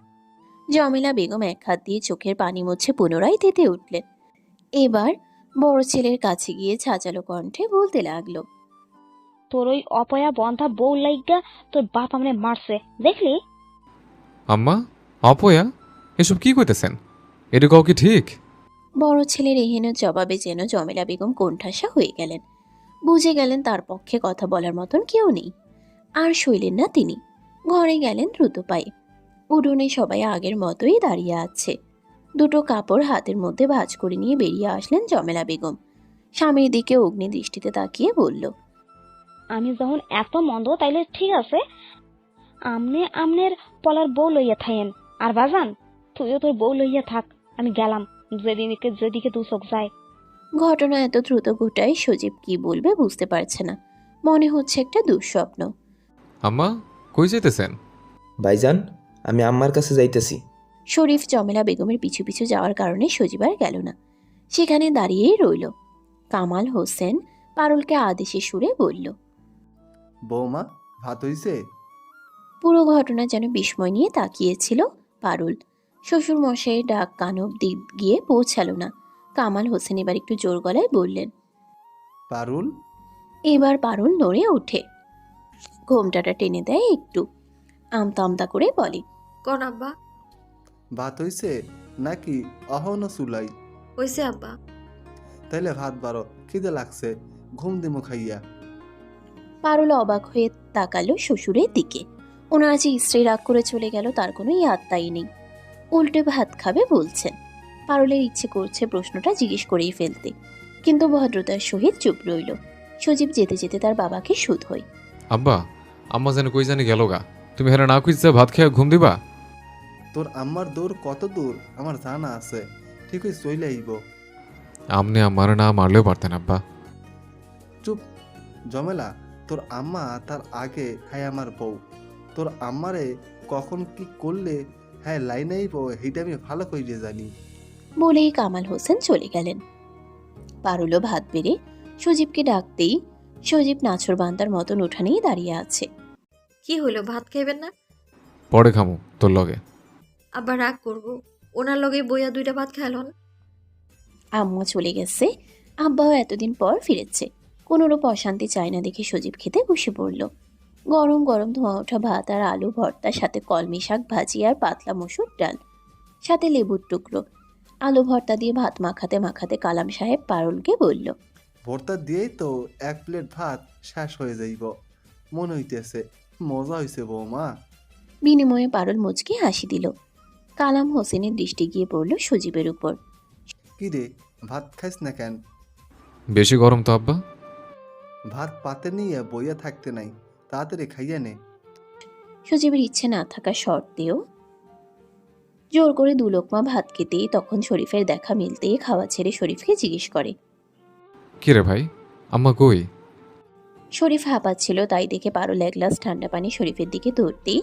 [SPEAKER 3] জমেলা বেগম এক হাত দিয়ে চোখের পানি মুছে পুনরায় তেতে উঠলেন। এবার বড় ছেলের কাছে গিয়ে ঝাঁঝালো কণ্ঠে বলতে লাগলো।
[SPEAKER 2] তোর ওই অপয়া বন্ধা বউ লাইগা তোর বাপ আমারে মারছে, দেখলি?
[SPEAKER 1] আম্মা, অপয়া, এসব কি কইতেছেন? এটা কাউ কি ঠিক?
[SPEAKER 3] বড় ছেলের এহেন জবাবে যেন জমেলা বেগম কোণঠাসা হয়ে গেলেন। বুঝে গেলেন তার পক্ষে কথা বলার মতন কেউ নেই। আর সইলেন না তিনি, ঘরে গেলেন দ্রুত পায়ে। উঠোনে সবাই আগের মতোই দাঁড়িয়ে আছে। দুটো কাপড় হাতের মধ্যে ভাঁজ করে নিয়ে বেরিয়ে আসলেন জমেলা বেগম। স্বামীর দিকে অগ্নি দৃষ্টিতে তাকিয়ে বলল।
[SPEAKER 2] আমি যখন এত মন্দ তাইলে ঠিক আছে, আমনে আমনের পলার বউ লইয়া থাকেন। আর বাজান, তুইও তোর বউ লইয়া থাক, আমি গেলাম যেদিকে যেদিকে দু চোখ যায়।
[SPEAKER 3] ঘটনা এত দ্রুত ঘটায় সজীব কি বলবে বুঝতে পারছে না। মনে হচ্ছে একটা দুঃস্বপ্ন।
[SPEAKER 1] আম্মা, কই যাইতেছেন?
[SPEAKER 5] ভাইজান, আমি আম্মার কাছে যাইতেছি।
[SPEAKER 3] শরীফ জমেলা বেগমের পিছু পিছু যাওয়ার কারণে সজীব আর গেল না, সেখানে দাঁড়িয়েই রইল। কামাল হোসেন পারুলকে আদেশে সুরে বলল।
[SPEAKER 8] বৌমা, ভাত হইছে?
[SPEAKER 3] পুরো ঘটনা যেন বিস্ময় নিয়ে তাকিয়েছিল পারুল। শ্বশুর মশাইয়ের ডাক কান অব্দি গিয়ে পৌঁছালো না। কামাল হোসেন এবার একটু জোর গলায় বললেন।
[SPEAKER 8] পারুল?
[SPEAKER 3] এবার পারুল নড়ে ওঠে, ঘোমটাটা টেনে দেয় একটু, আমতা আমতা করে বলে।
[SPEAKER 4] কোন আব্বা?
[SPEAKER 8] ভাত হইছে নাকি অহনো চুলাই?
[SPEAKER 4] হইছে আব্বা।
[SPEAKER 8] তাইলে ভাত বারো, খিদে লাগছে, ঘুম দিমু খাইয়া।
[SPEAKER 3] পারুল অবাক হয়ে তাকালো শ্বশুরের দিকে। ওনার যে স্ত্রী রাগ করে চলে গেল তার কোনো ইয়াত্তাই নেই, উল্টে ভাত খাবে বলছেন। পারুলের ইচ্ছে করছে প্রশ্নটা জিজ্ঞেস করেই ফেলতে, কিন্তু ভদ্রতার সহিত চুপ রইল। সজীব যেতে যেতে তার বাবাকে শুধোয়।
[SPEAKER 1] আব্বা, আম্মা যেন কই জানি গেল গা। তুমি হেরা না খুঁজছে ভাত খেয়ে ঘুম দিবা?
[SPEAKER 8] তোর আম্মার দৌড় কত দূর আমার জানা আছে, ঠিকই চলে আইব।
[SPEAKER 1] আমনে আমার না মারলেও পারতেন আব্বা।
[SPEAKER 8] চুপ জমেলা, তোর আম্মা তার আগে হ্যাঁ আমার বউ, তোর আম্মারে কখন কি করলে হ্যাঁ লাইন আইব সেইটা আমি ভালো করে জানি।
[SPEAKER 3] বলেই কামাল হোসেন চলে গেলেন। পারুলও ভাত বেড়ে সজীবকে ডাকতেই সজীব নাছোড়বান্দার মতন উঠানেই দাঁড়িয়ে আছে।
[SPEAKER 4] কি হলো, ভাত খাইবেন না?
[SPEAKER 1] পরে খামু তোর লগে।
[SPEAKER 4] আবার রাগ করবো? ওনার লগে বইয়া 2টা ভাত খাইলন।
[SPEAKER 3] আম্মা চলে গেছে, আব্বাও এতদিন পর ফিরেছে। কোনোরূপ অশান্তি চায় না দেখে সজীব খেতে বসে পড়ল। গরম গরম ধোঁয়া ওঠা ভাত আর আলু ভর্তার সাথে কলমি শাক ভাজি আর পাতলা মসুর ডাল, সাথে লেবুর টুকরো। আলু ভর্তা দিয়ে ভাত মাখাতে মাখাতে কালাম সাহেব পারুলকে বলল,
[SPEAKER 8] ভর্তা দিয়েই তো 1 প্লেট ভাত শেষ হয়ে যাইব মন হইতেছে। মজা হইছে বৌমা।
[SPEAKER 3] বিনিময়ে পারুল মুচকি হাসি দিল। কালাম হোসেনের দৃষ্টি গিয়ে পড়ল সজীবের উপর।
[SPEAKER 8] কি রে, ভাত খাইস না কেন?
[SPEAKER 1] বেশি গরম তো আব্বা।
[SPEAKER 8] ভাত পাতে নিয়ে বইয়া থাকতে নাই, তাড়াতাড়ি খাইয়া নে।
[SPEAKER 3] সজীবের ইচ্ছে না থাকা সত্ত্বেও জোর করে 2 লোকমা ভাত খেতেই তখন শরীফের দেখা মিলতেই খাওয়া ছেড়ে শরীফকে জিজ্ঞেস করে,
[SPEAKER 1] কি রে ভাই, আম্মা কই?
[SPEAKER 3] শরীফ হাঁপাচ্ছিল, তাই দেখে পারুল 1 গ্লাস ঠান্ডা পানি শরীফের দিকে ধরতেই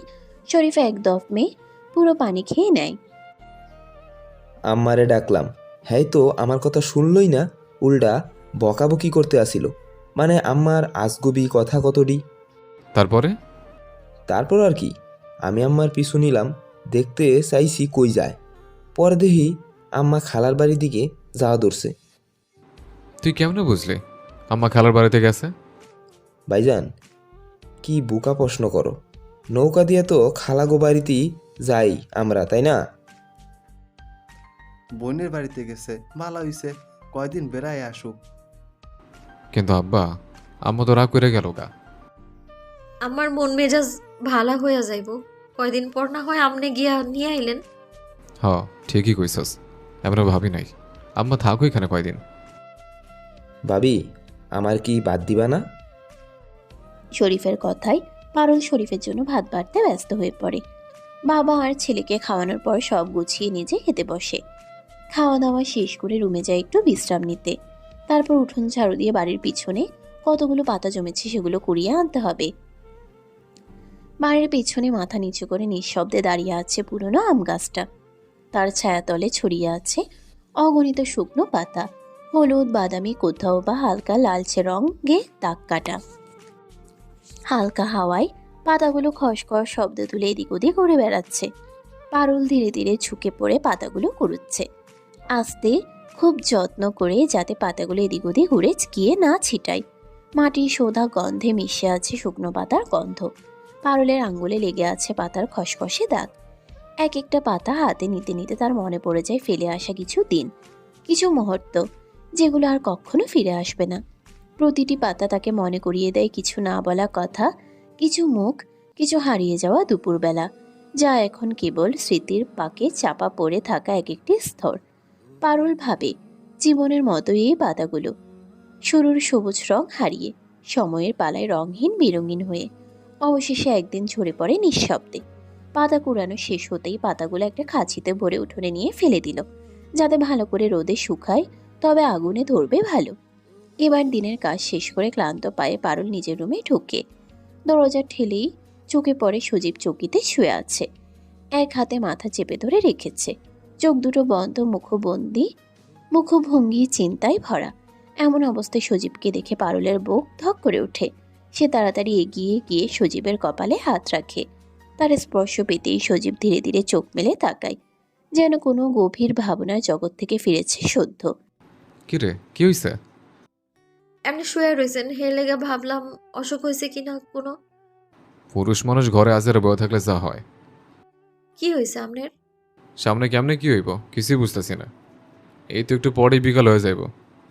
[SPEAKER 3] শরীফ এক দফমে পুরো পানি খেয়ে নেয়।
[SPEAKER 5] আম্মারে ডাকলাম, হ্যাঁ তো আমার কথা শুনলই না, উল্টা বকাবকি করতে আসিল। মানে আম্মার আজগুবি কথা কতটি।
[SPEAKER 1] তারপরে?
[SPEAKER 5] তারপর আর কি, আমি আম্মার পিছু নিলাম, দেখতে চাইছি কই যায়। পরে দেখি আম্মা খালার বাড়ির দিকে যাওয়া ধরছে।
[SPEAKER 1] তুই কেমনে বুঝলি আম্মা খালার বাড়িতে গেছে?
[SPEAKER 5] ভাইজান, কি বোকা প্রশ্ন করো, নৌকা দিয়ে তো খালাগো বাড়িতেই যাই আমরা, তাই না?
[SPEAKER 8] বোনের বাড়িতে গেছে, ভালো হইছে, কয়দিন বেড়ায় আসুক।
[SPEAKER 1] কিন্তু আব্বা, আম্মা তো রাগ করে গেল গা।
[SPEAKER 4] আমার মন মেজাজ ভালা হইয়া যাইব, কয়দিন পর না হয় আমনে গিয়া নিয়ে আইলেন।
[SPEAKER 1] হ, ঠিকই কইছস, এমন ভাবি নাই। আম্মা থাকো এখানে কয়দিন।
[SPEAKER 5] ভাবি, আমার কি বাদ দিবা না?
[SPEAKER 3] শরীফের কথায় পারুল শরীফের জন্য ভাত বাড়তে ব্যস্ত হয়ে পড়ে। বাবা আর ছেলেকে খাওয়ানোর পর সব গুছিয়ে নিজে খেতে বসে। খাওয়া দাওয়া শেষ করে রুমে যায় একটু বিশ্রাম নিতে। তারপর উঠোন ঝাড়ু দিয়ে বাড়ির পিছনে কতগুলো পাতা জমেছে সেগুলো কুড়িয়ে আনতে হবে। বাড়ির পিছনে মাথা নিচু করে নিঃশব্দে দাঁড়িয়ে আছে পুরনো আম গাছটা। তার ছায়াতলে ছড়িয়ে আছে অগণিত শুকনো পাতা, হলুদ বাদামি কোথাও বা হালকা লালচে রঙে দাগ কাটা। হালকা হাওয়ায় পাতাগুলো খসখস শব্দ তুলে এদিক ওদিক উড়ে বেড়াচ্ছে। পারুল ধীরে ধীরে ঝুঁকে পড়ে পাতাগুলো কুড়ুচ্ছে, আস্তে খুব যত্ন করে, যাতে পাতাগুলো এদিক ওদিক উড়ে গিয়ে না ছিটায়। মাটির সোঁধা গন্ধে মিশে আছে শুকনো পাতার গন্ধ। পারুলের আঙ্গুলে লেগে আছে পাতার খসখসে দাগ। এক একটা পাতা হাতে নিতে নিতে তার মনে পড়ে যায় ফেলে আসা কিছু দিন, কিছু মুহূর্ত, যেগুলো আর কখনো ফিরে আসবে না। প্রতিটি পাতা তাকে মনে করিয়ে দেয় কিছু না বলা কথা, কিছু মুখ, কিছু হারিয়ে যাওয়া দুপুরবেলা, যা এখন কেবল স্মৃতির পাকে চাপা পড়ে থাকা এক একটি স্তর। পারুল ভাবে, জীবনের মতোই এই পাতাগুলো, শুরুর সবুজ রং হারিয়ে সময়ের পালায় রংহীন বিরঙিন হয়ে অবশেষে একদিন ঝরে পড়ে নিঃশব্দে। পাতা কুড়ানো শেষ হতেই পাতাগুলো একটা খাঁচিতে ভরে উঠোনে নিয়ে ফেলে দিল, যাতে ভালো করে রোদে শুকায়, তবে আগুনে ধরবে ভালো। এবার দিনের কাজ শেষ করে ক্লান্ত পায়ে পারুল নিজের রুমে ঢুকে দরজা ঠেলেই চোখে পড়ে সজীব চৌকিতে শুয়ে আছে। এক হাতে মাথা চেপে ধরে রেখেছে, চোখ দুটো বন্ধ, মুখভঙ্গি চিন্তায় ভরা। এমন অবস্থায় সজীবকে দেখে পারুলের বুক ধক করে ওঠে। সে তাড়াতাড়ি এগিয়ে গিয়ে সজীবের কপালে হাত রাখে। তার স্পর্শ পেতেই সজীব ধীরে ধীরে চোখ মেলে তাকায়, যেন কোনো গভীর ভাবনার জগৎ থেকে ফিরেছে সদ্য।
[SPEAKER 1] কি রে, কি হইছে?
[SPEAKER 4] এমনি শুয়ে রয়েছেন, হে লেগে ভাবলাম অসুখ হয়েছে কিনা কোনো।
[SPEAKER 1] পুরুষ মানুষ ঘরে আজের বয়ে থাকলে যা হয়।
[SPEAKER 4] কি হয়েছে আপনার?
[SPEAKER 1] সামনে কেমনে কি হইব কিছুই বুঝতেছি না। এই তো একটু পরেই বিকাল হয়ে যাইব,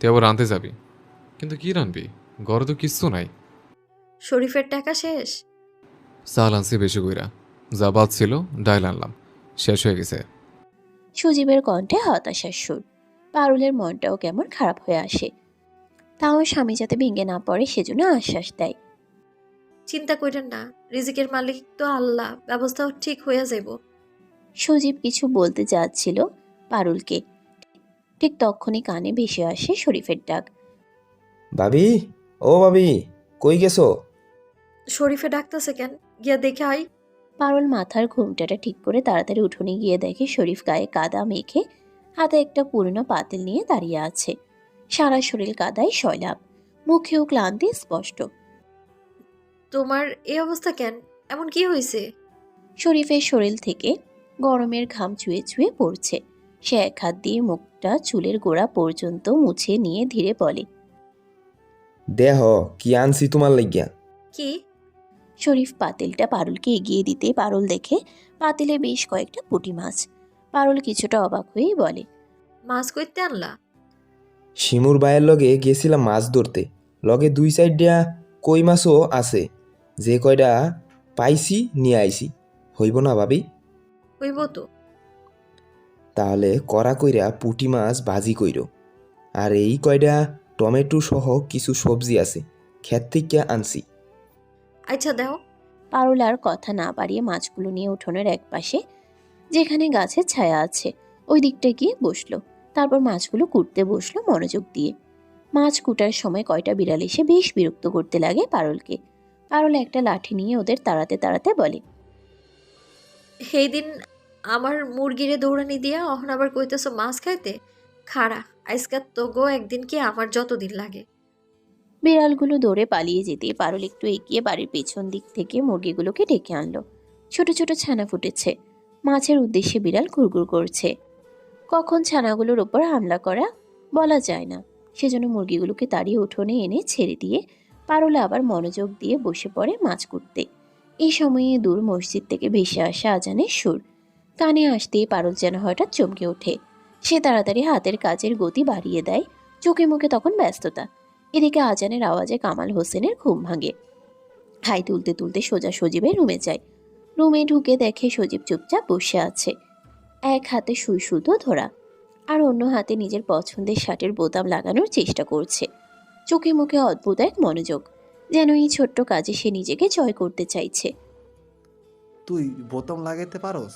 [SPEAKER 1] তুই আবার রানতে যাবি, কিন্তু কি রানবি? ঘরে তো কিচ্ছু নাই।
[SPEAKER 4] শরীফের টাকা শেষ।
[SPEAKER 1] চাল আনছি বেশি কইরা, যা বাদ ছিল ডাইল আনলাম, শেষ হয়ে গেছে।
[SPEAKER 3] সজীবের কণ্ঠে হতাশার সুর। পারুলের মনটাও কেমন খারাপ হয়ে আসে। তাও স্বামী যাতে ভেঙে না পড়ে সেজন্য আশ্বাস দেয়।
[SPEAKER 4] চিন্তা করেন না, রিজিকের মালিক তো আল্লাহ, ব্যবস্থাও ঠিক হয়ে যাইব।
[SPEAKER 3] সজীব কিছু বলতে যাচ্ছিল পারুলকে, ঠিক তখনই কানে ভেসে আসে শরীফের ডাক।
[SPEAKER 5] ভাবি, ও ভাবি, কই গেছো?
[SPEAKER 4] শরীফে ডাকতেছে কেন, গিয়া দেখে আই।
[SPEAKER 3] পারুল মাথার ঘুমটাটা ঠিক করে তাড়াতাড়ি উঠোনে গিয়ে দেখে শরীফ গায়ে কাদা মেখে হাতে একটা পুরনো পাতিল নিয়ে দাঁড়িয়ে আছে। সারা শরীর কাদায় সয়লাব, মুখেও ক্লান্তি স্পষ্ট।
[SPEAKER 4] তোমার এই অবস্থা কেন, এমন কি হয়েছে?
[SPEAKER 3] শরীফের শরীর থেকে গরমের ঘাম চুয়ে চুয়ে পড়ছে। সে এক হাত দিয়ে মুখটা চুলের গোড়া পর্যন্ত মুছে নিয়ে ধীরে বলে,
[SPEAKER 5] দেহ কি আনছি তোমার লাগিয়া।
[SPEAKER 4] কি?
[SPEAKER 3] শরীফ পাতিলটা পারুলকে এগিয়ে দিতে পারুল দেখে পাতিলে বেশ কয়েকটা পুঁটি মাছ। পারুল কিছুটা অবাক হয়েই বলে,
[SPEAKER 4] মাছ কইতে আনলা?
[SPEAKER 5] শিমুর বায়ের লগে গেছিলাম মাছ ধরতে, লগে 2-4টা কই মাছও আছে, যে কয়টা পাইছি নিয়ে আইছি। হইব না ভাবি?
[SPEAKER 4] হইব তো।
[SPEAKER 5] তাহলে কড়া কইরা পুঁটি মাছ ভাজি কইরো, আর এই কয়টা টমেটো সহ কিছু সবজি আছে, ক্ষেত থেকে আনছি।
[SPEAKER 4] আচ্ছা দাও।
[SPEAKER 3] পারুল আর কথা না বাড়িয়ে মাছগুলো নিয়ে উঠোনের এক পাশে, যেখানে গাছের ছায়া আছে, ওই দিকটা গিয়ে বসলো। তারপর মাছগুলো কুটতে বসলো মনোযোগ দিয়ে। মাছ কুটার সময় কয়টা বিড়াল এসে বেশ বিরক্ত করতে লাগে পারুলকে। পারুল একটা লাঠি নিয়ে ওদের তাড়াতে তাড়াতে বলে,
[SPEAKER 4] সেই দিন আমার মুরগিরে দৌড়ানি দিয়া অহন আবার কইতেছ মাছ খাইতে? খাড়া, আজকাল তো গো একদিন কি আমার যতদিন লাগে।
[SPEAKER 3] বিড়ালগুলো দৌড়ে পালিয়ে যেতে পারুল একটু এগিয়ে বাড়ির পেছন দিক থেকে মুরগিগুলোকে ডেকে আনলো। ছোট ছোট ছানা ফুটেছে, মাছের উদ্দেশ্যে বিড়াল ঘুরঘুর করছে। কখন ছানাগুলোর ওপর হামলা করা বলা যায় না, সেজন্য মুরগিগুলোকে তাড়িয়ে উঠোনে এনে ছেড়ে দিয়ে পারুল আবার মনোযোগ দিয়ে বসে পড়ে মাছ কুটতে। এই সময়ে দূর মসজিদ থেকে ভেসে আসা আজানের সুর কানে আসতেই পারুল যেন হঠাৎ চমকে ওঠে। সে তাড়াতাড়ি হাতের কাজের গতি বাড়িয়ে দেয়, চোখে মুখে তখন ব্যস্ততা। এদিকে আজানের আওয়াজে কামাল হোসেনের ঘুম ভাঙে। হাই তুলতে তুলতে সোজা সজীবের রুমে যায়। রুমে ঢুকে দেখে সজীব চুপচাপ বসে আছে, এক হাতে সুই সুতো ধরা, আর অন্য হাতে নিজের পছন্দের শার্টের বোতাম লাগানোর চেষ্টা করছে। চোখে মুখে অদ্ভুত এক মনোযোগ, যেন এই ছোট্ট কাজে সে নিজেকে জয় করতে চাইছে।
[SPEAKER 8] তুই বোতাম লাগাইতে পারোস?